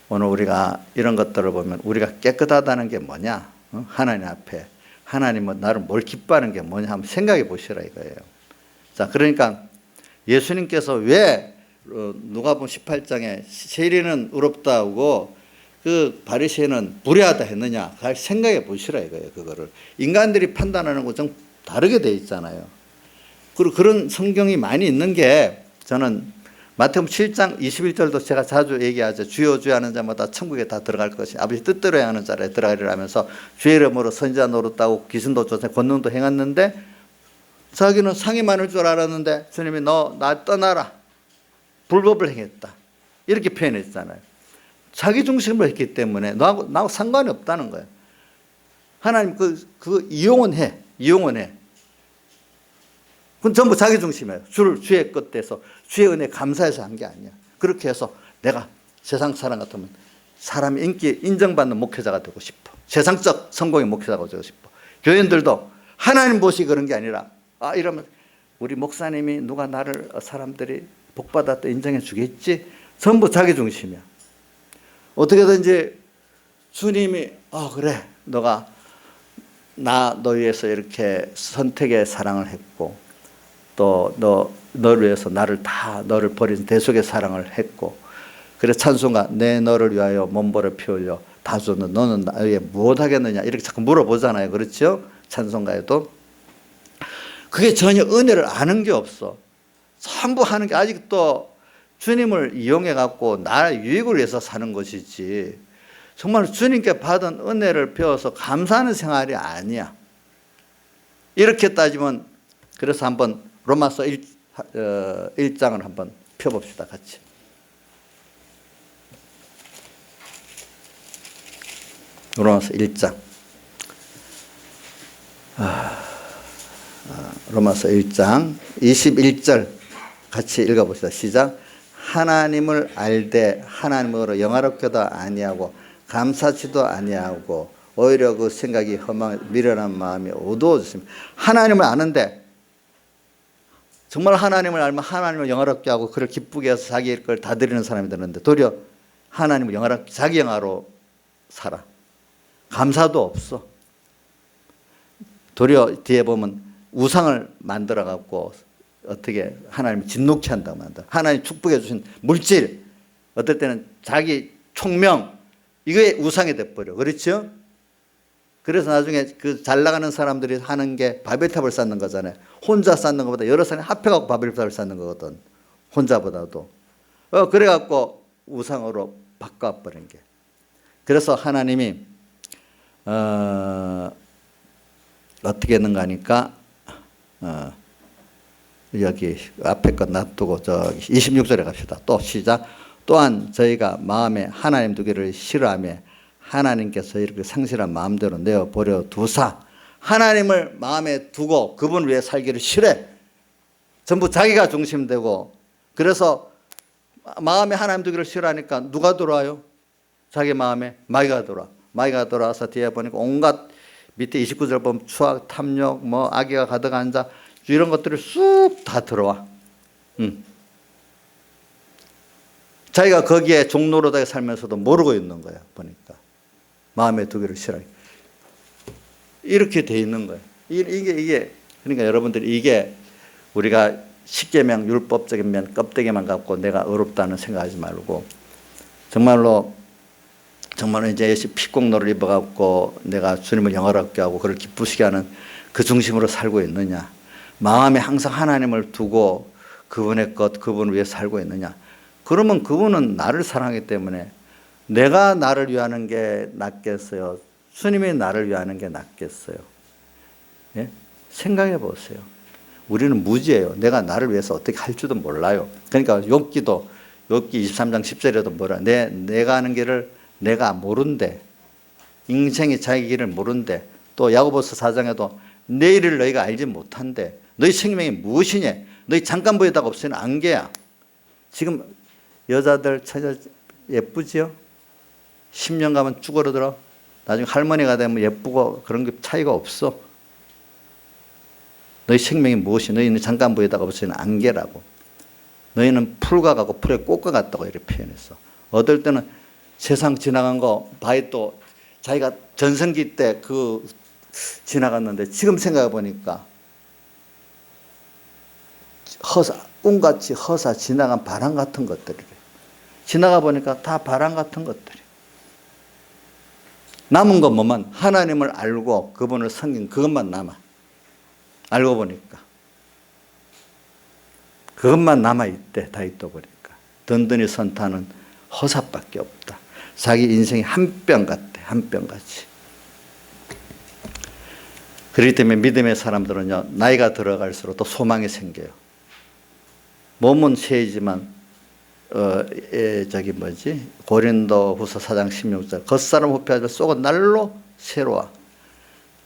오늘 우리가 이런 것들을 보면 우리가 깨끗하다는 게 뭐냐? 하나님 앞에 하나님은 나를 뭘 기뻐하는 게 뭐냐 한번 생각해 보시라 이거예요. 자, 그러니까 예수님께서 왜 누가복음 18장에 세리는 의롭다 하고 그 바리새인은 불의하다 했느냐 잘 생각해 보시라 이거예요. 그거를 인간들이 판단하는 거 좀 다르게 돼 있잖아요. 그리고 그런 성경이 많이 있는 게 저는 마태복음 7장 21절도 제가 자주 얘기하죠. 주여 주여 하는 자마다 천국에 다 들어갈 것이 아버지 뜻대로 하는 자라 들어가리라 하면서 주의 이름으로 선지자 노릇하고 귀신도 쫓아 권능도 행했는데 자기는 상이 많을 줄 알았는데 주님이 너 나 떠나라. 불법을 행했다. 이렇게 표현했잖아요. 자기 중심으로 했기 때문에 나하고 상관이 없다는 거예요. 하나님 그 이용은 해. 그건 전부 자기 중심이에요. 주의 끝에서 주의 은혜 감사해서 한 게 아니야. 그렇게 해서 내가 세상 사람 같으면 사람의 인기 인정받는 목회자가 되고 싶어. 세상적 성공의 목회자가 되고 싶어. 교인들도 하나님 보시 그런 게 아니라 이러면 우리 목사님이 누가 나를 사람들이 복받았다 인정해 주겠지. 전부 자기 중심이야. 어떻게든지 주님이 그래 너가 너 위해서 이렇게 선택의 사랑을 했고 또 너를 위해서 너를 버린 대속의 사랑을 했고 그래 찬송가 내 너를 위하여 몸보를 피 흘려 다 줬는 너는 나에게 무엇하겠느냐 이렇게 자꾸 물어보잖아요. 그렇죠? 찬송가에도 그게 전혀 은혜를 아는 게 없어. 전부 하는 게 아직도 주님을 이용해 갖고 나의 유익을 위해서 사는 것이지 정말 주님께 받은 은혜를 배워서 감사하는 생활이 아니야. 이렇게 따지면 그래서 한번 로마서 1장을 한번 펴봅시다. 같이. 로마서 1장. 로마서 1장 21절 같이 읽어봅시다. 시작. 하나님을 알되 하나님으로 영화롭게도 아니하고 감사치도 아니하고 오히려 그 생각이 허망 미련한 마음이 어두워졌습니다. 하나님을 아는데 정말 하나님을 알면 하나님을 영화롭게 하고 그를 기쁘게 해서 자기 걸 다 드리는 사람이 되는데 도리어 하나님을 영화롭게 자기 영화로 살아. 감사도 없어. 도리어 뒤에 보면 우상을 만들어 갖고 어떻게 하나님을 진노케 한다고 만다. 하나님 축복해 주신 물질, 어떨 때는 자기 총명, 이거에 우상이 돼버려. 그렇죠? 그래서 나중에 그 잘 나가는 사람들이 하는 게 바벨탑을 쌓는 거잖아요. 혼자 쌓는 것보다 여러 사람이 합해갖고 바벨탑을 쌓는 거거든. 혼자보다도. 그래갖고 우상으로 바꿔버린 게. 그래서 하나님이 어떻게 했는가 하니까 여기 앞에 것 놔두고 저기 26절에 갑시다. 또 시작. 또한 저희가 마음에 하나님 두기를 싫어하며 하나님께서 이렇게 상실한 마음대로 내어버려 두사 하나님을 마음에 두고 그분 위해 살기를 싫어해. 전부 자기가 중심되고 그래서 마음에 하나님 두기를 싫어하니까 누가 들어와요? 자기 마음에 마귀가 들어와. 마귀가 들어와서 뒤에 보니까 온갖 밑에 29절 보면 추악, 탐욕, 뭐 악의가 가득한 자 이런 것들이 쑥 다 들어와. 자기가 거기에 종노릇하게 살면서도 모르고 있는 거야. 보니까 마음에 두기를 싫어해. 이렇게 돼 있는 거야. 이게 그러니까 여러분들이 이게 우리가 십계명 율법적인 면 껍데기만 갖고 내가 어렵다는 생각하지 말고 정말로 이제 피공로를 입어갖고 내가 주님을 영화롭게 하고 그를 기쁘시게 하는 그 중심으로 살고 있느냐. 마음에 항상 하나님을 두고 그분의 것, 그분을 위해 살고 있느냐. 그러면 그분은 나를 사랑하기 때문에 내가 나를 위하는 게 낫겠어요? 주님이 나를 위하는 게 낫겠어요? 예? 생각해 보세요. 우리는 무지예요. 내가 나를 위해서 어떻게 할 줄도 몰라요. 그러니까 욥기 23장 10절에도 뭐라 내가 하는 길을 내가 모른대. 인생이 자기 길을 모른대. 또 야고보서 4장에도 내일을 너희가 알지 못한대. 너희 생명이 무엇이냐? 너희 잠깐 보이다가 없으니 안개야. 지금 여자들 처녀 예쁘지요? 10년 가면 쭈그러들어. 나중에 할머니가 되면 예쁘고 그런 게 차이가 없어. 너희 생명이 무엇이? 너희는 잠깐 보이다가 없으니 안개라고. 너희는 풀과 같고 풀의 꽃과 같다고 이렇게 표현했어. 어떨 때는 세상 지나간 거 바위 또 자기가 전성기 때 그 지나갔는데 지금 생각해 보니까 꿈같이 허사 지나간 바람 같은 것들이래. 지나가 보니까 다 바람 같은 것들이. 남은 건 뭐만 하나님을 알고 그분을 섬긴 그것만 남아. 알고 보니까 그것만 남아있대. 다 있어버리니까 든든히 선타는 허사밖에 없다. 자기 인생이 한 뼘 같대. 한 뼘같이. 그렇기 때문에 믿음의 사람들은요 나이가 들어갈수록 또 소망이 생겨요. 몸은 쇠이지만 고린도후서 4장 16절 겉사람 후패하지만 속은 날로 새로워.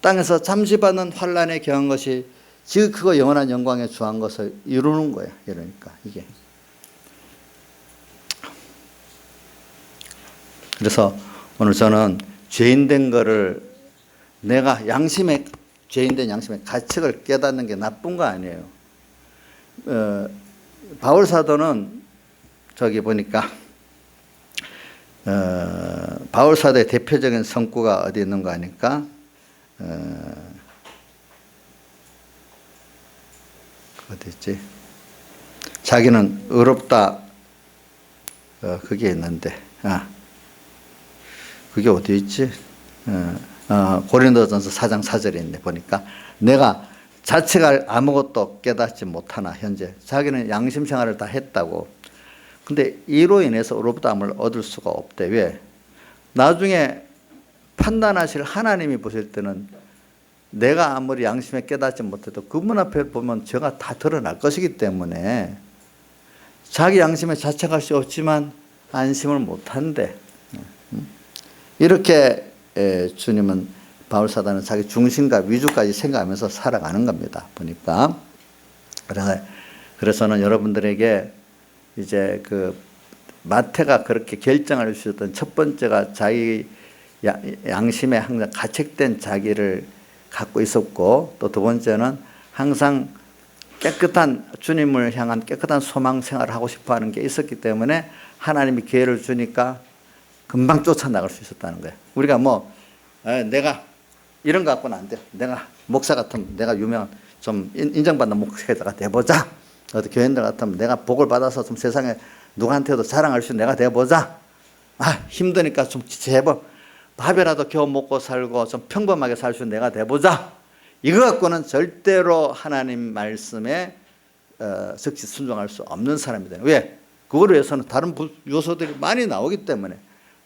땅에서 잠시 받는 환난에 경한 것이 지극 크고 영원한 영광에 주한 것을 이루는 거야. 이러니까 이게. 그래서 오늘 저는 죄인된 거를 내가 죄인된 양심의 가책을 깨닫는 게 나쁜 거 아니에요. 바울 사도는 저기 보니까 바울 사도의 대표적인 성구가 어디 있는 거 아니까 어디 있지? 자기는 의롭다 그게 있는데 그게 어디 있지? 고린도전서 4장 4절에 있네. 보니까 내가 자책할 아무것도 깨닫지 못하나 현재 자기는 양심 생활을 다 했다고. 근데 이로 인해서 의롭다함을 얻을 수가 없대. 왜? 나중에 판단하실 하나님이 보실 때는 내가 아무리 양심에 깨닫지 못해도 그분 앞에 보면 죄가 다 드러날 것이기 때문에 자기 양심에 자책할 수 없지만 안심을 못한대. 이렇게 주님은 바울사도는 자기 중심과 위주까지 생각하면서 살아가는 겁니다. 보니까. 그래서는 여러분들에게 이제 그 마태가 그렇게 결정할 수 있었던 첫 번째가 자기 양심에 항상 가책된 자기를 갖고 있었고, 또 두 번째는 항상 깨끗한 주님을 향한 깨끗한 소망 생활을 하고 싶어 하는 게 있었기 때문에 하나님이 기회를 주니까 금방 쫓아나갈 수 있었다는 거예요. 우리가 내가 이런 거 갖고는 안 돼요. 내가 목사 같으면 내가 유명한 좀 인정받는 목사가 돼보자. 어디 교인들 같으면 내가 복을 받아서 좀 세상에 누구한테도 자랑할 수 있는 내가 돼보자. 힘드니까 좀 제법 밥이라도 겨우 먹고 살고 좀 평범하게 살 수 있는 내가 돼보자. 이거 갖고는 절대로 하나님 말씀에 즉시 순종할 수 없는 사람이 돼요. 왜? 그거를 위해서는 다른 요소들이 많이 나오기 때문에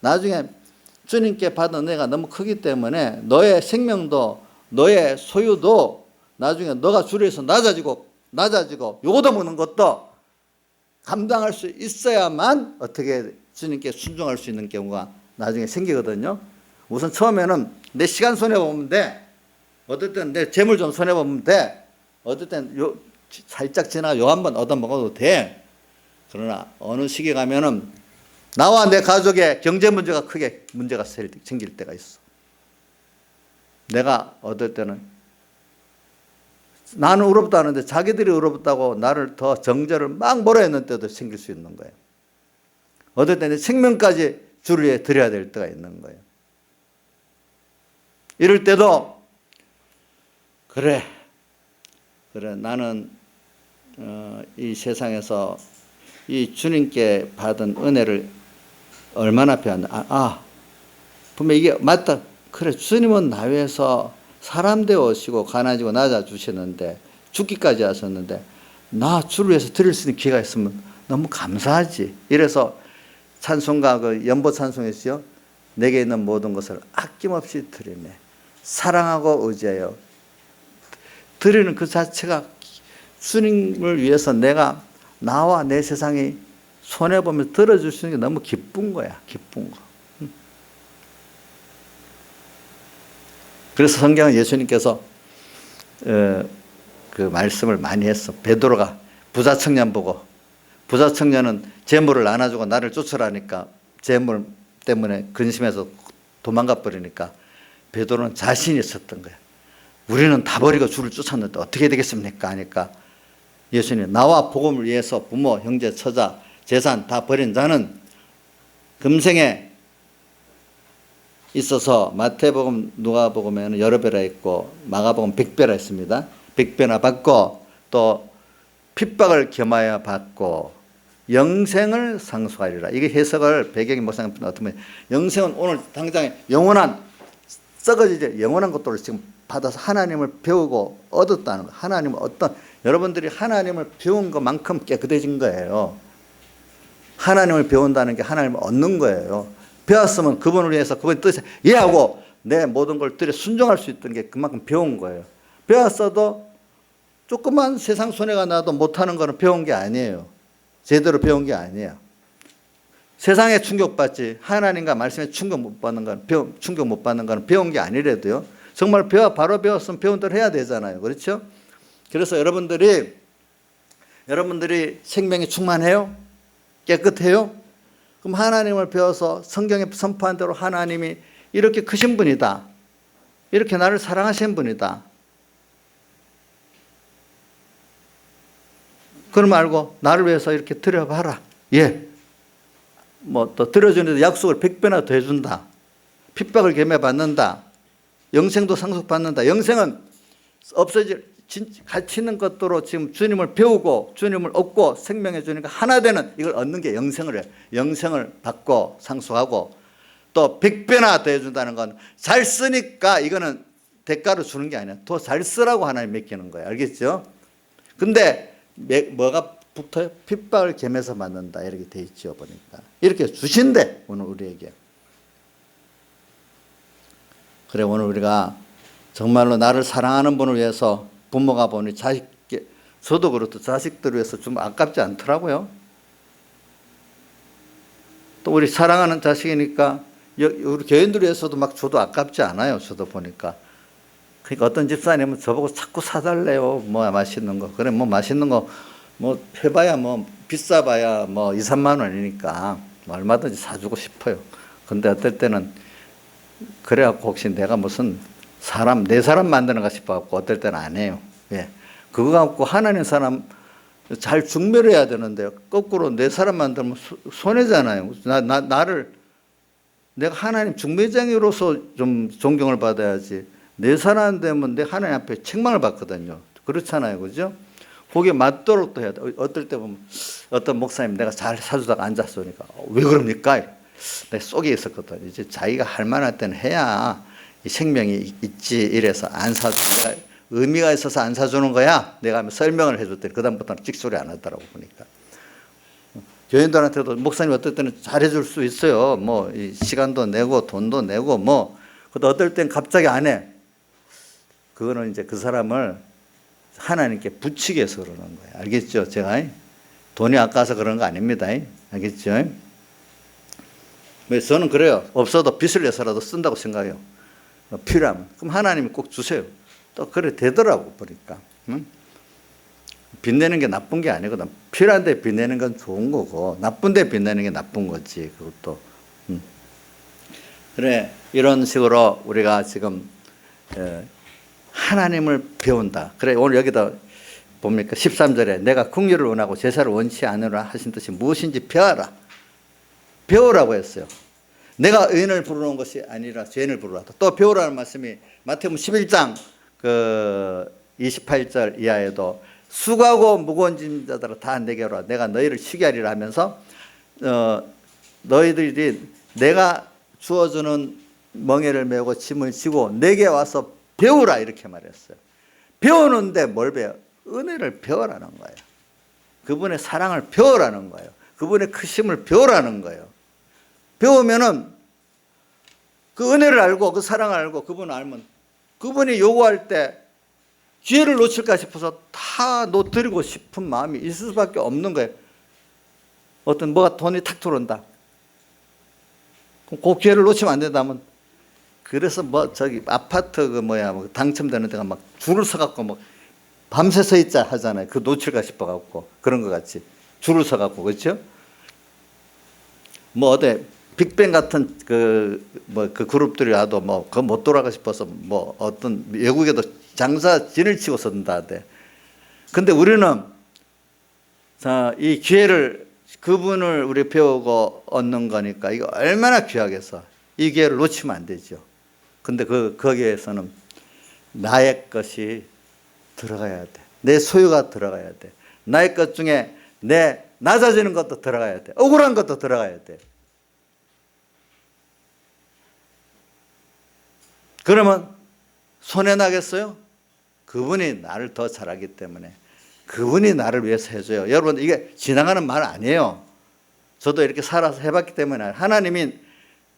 나중에 주님께 받은 은혜가 너무 크기 때문에 너의 생명도 너의 소유도 나중에 너가 주를 위해서 낮아지고 요거도 먹는 것도 감당할 수 있어야만 어떻게 주님께 순종할 수 있는 경우가 나중에 생기거든요. 우선 처음에는 내 시간 손해보면 돼. 어떨 때는 내 재물 좀 손해보면 돼. 어떨 때는 살짝 지나가 요 한번 얻어먹어도 돼. 그러나 어느 시기 가면은 나와 내 가족의 경제 문제가 크게 문제가 생길 때가 있어. 내가 어떨 때는 나는 의롭다 하는데 자기들이 의롭다고 나를 더 정죄를 막 몰아했는 때도 생길 수 있는 거예요. 어떨 때는 생명까지 주를 위해 드려야 될 때가 있는 거예요. 이럴 때도 그래 나는 이 세상에서 이 주님께 받은 은혜를 얼마나 배웠나. 분명 이게 맞다. 그래, 주님은 나 위해서 사람 되어 오시고 가난해지고 낮아주시는데 죽기까지 하셨는데 나 주를 위해서 드릴 수 있는 기회가 있으면 너무 감사하지. 이래서 찬송가 그 연보 찬송에서요, 내게 있는 모든 것을 아낌없이 드리네. 사랑하고 의지하여 드리는 그 자체가 주님을 위해서 내가 나와 내 세상이 손해보면서 들어줄 수 있는 게 너무 기쁜 거야. 기쁜 거. 그래서 성경은 예수님께서 그 말씀을 많이 했어. 베드로가 부자 청년 보고, 부자 청년은 재물을 나눠주고 나를 쫓으라니까 재물 때문에 근심해서 도망가 버리니까 베드로는 자신이 있었던 거야. 우리는 다 버리고 주를 쫓았는데 어떻게 되겠습니까? 하니까 예수님, 나와 복음을 위해서 부모, 형제, 처자, 재산 다 버린 자는 금생에 있어서 마태복음, 누가복음에는 여러 배라 있고 마가복음 100배라 있습니다. 100배나 받고 또 핍박을 겸하여 받고 영생을 상속하리라. 이게 해석을 배경이 못상은 어떻게 보면 영생은 오늘 당장에 영원한 썩어지지 영원한 것들을 지금 받아서 하나님을 배우고 얻었다는 거. 하나님은 여러분들이 하나님을 배운 것만큼 깨끗해진 거예요. 하나님을 배운다는 게 하나님을 얻는 거예요. 배웠으면 그분을 위해서 그분의 뜻에 이해하고 내 모든 걸 들여 순종할 수 있던 게 그만큼 배운 거예요. 배웠어도 조그만 세상 손해가 나도 못하는 거는 배운 게 아니에요. 제대로 배운 게 아니에요. 세상에 충격받지 하나님과 말씀에 충격 못 받는 건 배운 게 아니래도요. 정말 바로 배웠으면 배운 대로 해야 되잖아요. 그렇죠? 그래서 여러분들이 생명이 충만해요? 깨끗해요? 그럼 하나님을 배워서 성경에 선포한 대로 하나님이 이렇게 크신 분이다. 이렇게 나를 사랑하신 분이다. 그럼 알고 나를 위해서 이렇게 드려봐라. 예. 또 드려주는데 약속을 100배나 더 해준다. 핍박을 겸해받는다. 영생도 상속받는다. 영생은 가치 있는 것으로 지금 주님을 배우고 주님을 얻고 생명해 주니까 하나 되는 이걸 얻는 게 영생을 해요. 영생을 받고 상속하고 또 100배나 더 해준다는 건 잘 쓰니까 이거는 대가로 주는 게 아니야. 더 잘 쓰라고 하나님 맡기는 거예요. 알겠죠? 근데 뭐가 붙어요? 핍박을 겸해서 받는다. 이렇게 돼 있죠. 보니까. 이렇게 주신대. 오늘 우리에게. 그래, 오늘 우리가 정말로 나를 사랑하는 분을 위해서 부모가 보니 저도 그렇고 자식들을 위해서 좀 아깝지 않더라고요. 또 우리 사랑하는 자식이니까 우리 교인들 위해서도 막 줘도 아깝지 않아요. 저도 보니까. 그러니까 어떤 집사님은 저보고 자꾸 사달래요. 뭐 맛있는 거. 그래 뭐 맛있는 거 뭐 해봐야 뭐 비싸봐야 뭐 2, 3만 원이니까 뭐 얼마든지 사주고 싶어요. 근데 어떨 때는 그래갖고 혹시 내가 무슨 내 사람 만드는가 싶어갖고 어떨 때는 안 해요. 예. 그거 갖고 하나님 사람 잘 중멸해야 되는데 거꾸로 내 사람 만들면 손해잖아요. 나를 내가 하나님 중매장이로서 좀 존경을 받아야지. 내 사람 되면 내 하나님 앞에 책망을 받거든요. 그렇잖아요. 그죠? 거기에 맞도록 또 해야 돼. 어떨 때 보면 어떤 목사님 내가 잘 사주다가 앉았으니까 왜 그럽니까? 내 속에 있었거든. 이제 자기가 할 만할 때는 해야 이 생명이 있지. 이래서 안 사주. 내가 의미가 있어서 안 사주는 거야. 내가 설명을 해줬더니 그다음부터는 찍소리 안 하더라고 보니까. 교인들한테도 목사님 어떨 때는 잘해줄 수 있어요. 뭐 이 시간도 내고 돈도 내고 뭐. 근데 어떨 땐 갑자기 안 해. 그거는 이제 그 사람을 하나님께 붙이기 위해서 그러는 거예요. 알겠죠? 제가 돈이 아까워서 그런 거 아닙니다. 알겠죠? 저는 그래요. 없어도 빚을 내서라도 쓴다고 생각해요. 필요하면. 그럼 하나님이 꼭 주세요. 또 그래 되더라고 보니까. 빚내는 게 나쁜 게 아니거든. 필요한데 빚내는 건 좋은 거고 나쁜데 빚내는 게 나쁜 거지. 그것도. 그래 이런 식으로 우리가 지금 하나님을 배운다. 그래 오늘 여기다 봅니까? 13절에 내가 긍휼을 원하고 제사를 원치 않으라 하신 뜻이 무엇인지 배워라. 배우라고 했어요. 내가 의인을 부르는 것이 아니라 죄인을 부르라. 또 배우라는 말씀이 마태복음 11장 28절 이하에도 수고하고 무거운 짐 자들아 다 내게 오라. 내가 너희를 쉬게 하리라 하면서 너희들이 내가 주어주는 멍에를 메고 짐을 지고 내게 와서 배우라 이렇게 말했어요. 배우는데 뭘 배워? 은혜를 배우라는 거예요. 그분의 사랑을 배우라는 거예요. 그분의 크심을 배우라는 거예요. 배우면은 그 은혜를 알고 그 사랑을 알고 그분을 알면 그분이 요구할 때 기회를 놓칠까 싶어서 다 놓드리고 싶은 마음이 있을 수밖에 없는 거예요. 어떤 뭐가 돈이 탁 들어온다. 그 기회를 놓치면 안 된다면 그래서 뭐 저기 아파트 뭐 당첨되는 데가 막 줄을 서갖고 뭐 밤새 서 있자 하잖아요. 그 놓칠까 싶어갖고 그런 것 같이 줄을 서갖고 그렇죠? 뭐 어디 빅뱅 같은 그 그룹들이 와도 뭐 그거 못 돌아가 싶어서 뭐 어떤 외국에도 장사 진을 치고 선다 하대. 근데 우리는 자, 이 기회를 그분을 우리 배우고 얻는 거니까 이거 얼마나 귀하겠어. 이 기회를 놓치면 안 되죠. 근데 거기에서는 나의 것이 들어가야 돼. 내 소유가 들어가야 돼. 나의 것 중에 내 낮아지는 것도 들어가야 돼. 억울한 것도 들어가야 돼. 그러면 손해나겠어요? 그분이 나를 더 잘하기 때문에 그분이 나를 위해서 해줘요. 여러분 이게 지나가는 말 아니에요. 저도 이렇게 살아서 해봤기 때문에 하나님이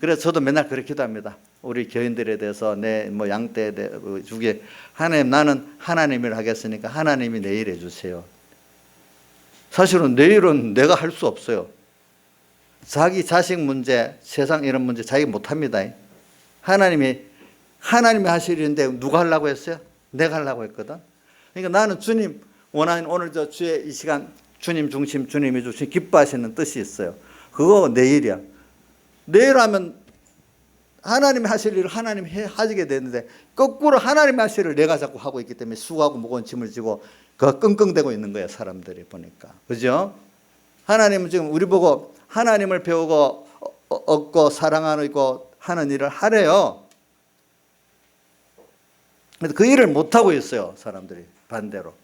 그래서 저도 맨날 그렇게 기도합니다. 우리 교인들에 대해서 내 뭐 양떼 주게 하나님 나는 하나님을 하겠으니까 하나님이 내 일 해주세요. 사실은 내 일은 내가 할 수 없어요. 자기 자식 문제, 세상 이런 문제 자기 못합니다. 하나님이 하실 일인데 누가 하려고 했어요? 내가 하려고 했거든. 그러니까 나는 주님 원하는 오늘 저 주의 이 시간 주님 중심 주님이 주신 기뻐하시는 뜻이 있어요. 그거 내 일이야. 내일 하면 하나님이 하실 일을 하나님이 하시게 되는데 거꾸로 하나님이 하실 일을 내가 자꾸 하고 있기 때문에 수고하고 무거운 짐을 지고 그 끙끙대고 있는 거예요. 사람들이 보니까. 그죠? 하나님은 지금 우리 보고 하나님을 배우고 얻고 사랑하고 하는 일을 하래요. 근데 그 일을 못하고 있어요. 사람들이 반대로.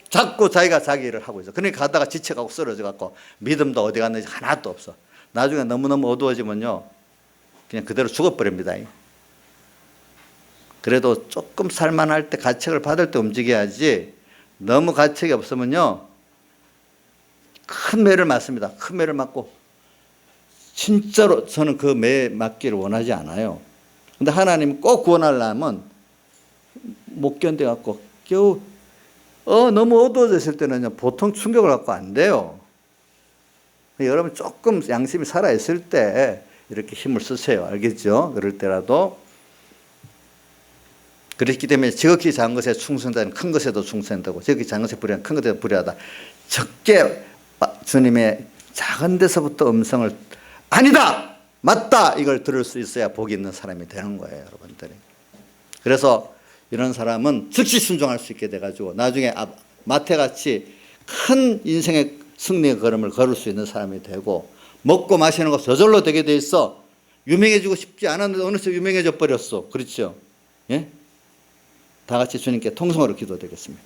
자꾸 자기가 자기 일을 하고 있어. 그러니까 가다가 지쳐가고 쓰러져갖고 믿음도 어디 갔는지 하나도 없어. 나중에 너무너무 어두워지면요. 그냥 그대로 죽어버립니다. 그래도 조금 살만할 때 가책을 받을 때 움직여야지 너무 가책이 없으면요. 큰 매를 맞습니다. 큰 매를 맞고 진짜로 저는 그 매에 맞기를 원하지 않아요. 근데 하나님 꼭 구원하려면 못 견뎌갖고 겨우 너무 어두워졌을 때는 보통 충격을 갖고 안 돼요. 여러분 조금 양심이 살아있을 때 이렇게 힘을 쓰세요. 알겠죠? 그럴 때라도. 그렇기 때문에 지극히 작은 것에 충성되는 큰 것에도 충성되고 지극히 작은 것에 불의한 큰 것에도 불의하다. 적게 주님의 작은 데서부터 음성을 아니다! 맞다! 이걸 들을 수 있어야 복이 있는 사람이 되는 거예요. 여러분들이. 그래서 이런 사람은 즉시 순종할 수 있게 돼가지고 나중에 마태같이 큰 인생의 승리의 걸음을 걸을 수 있는 사람이 되고 먹고 마시는 거 저절로 되게 돼 있어. 유명해지고 싶지 않았는데 어느새 유명해져 버렸어. 그렇죠? 예? 다 같이 주님께 통성으로 기도드리겠습니다.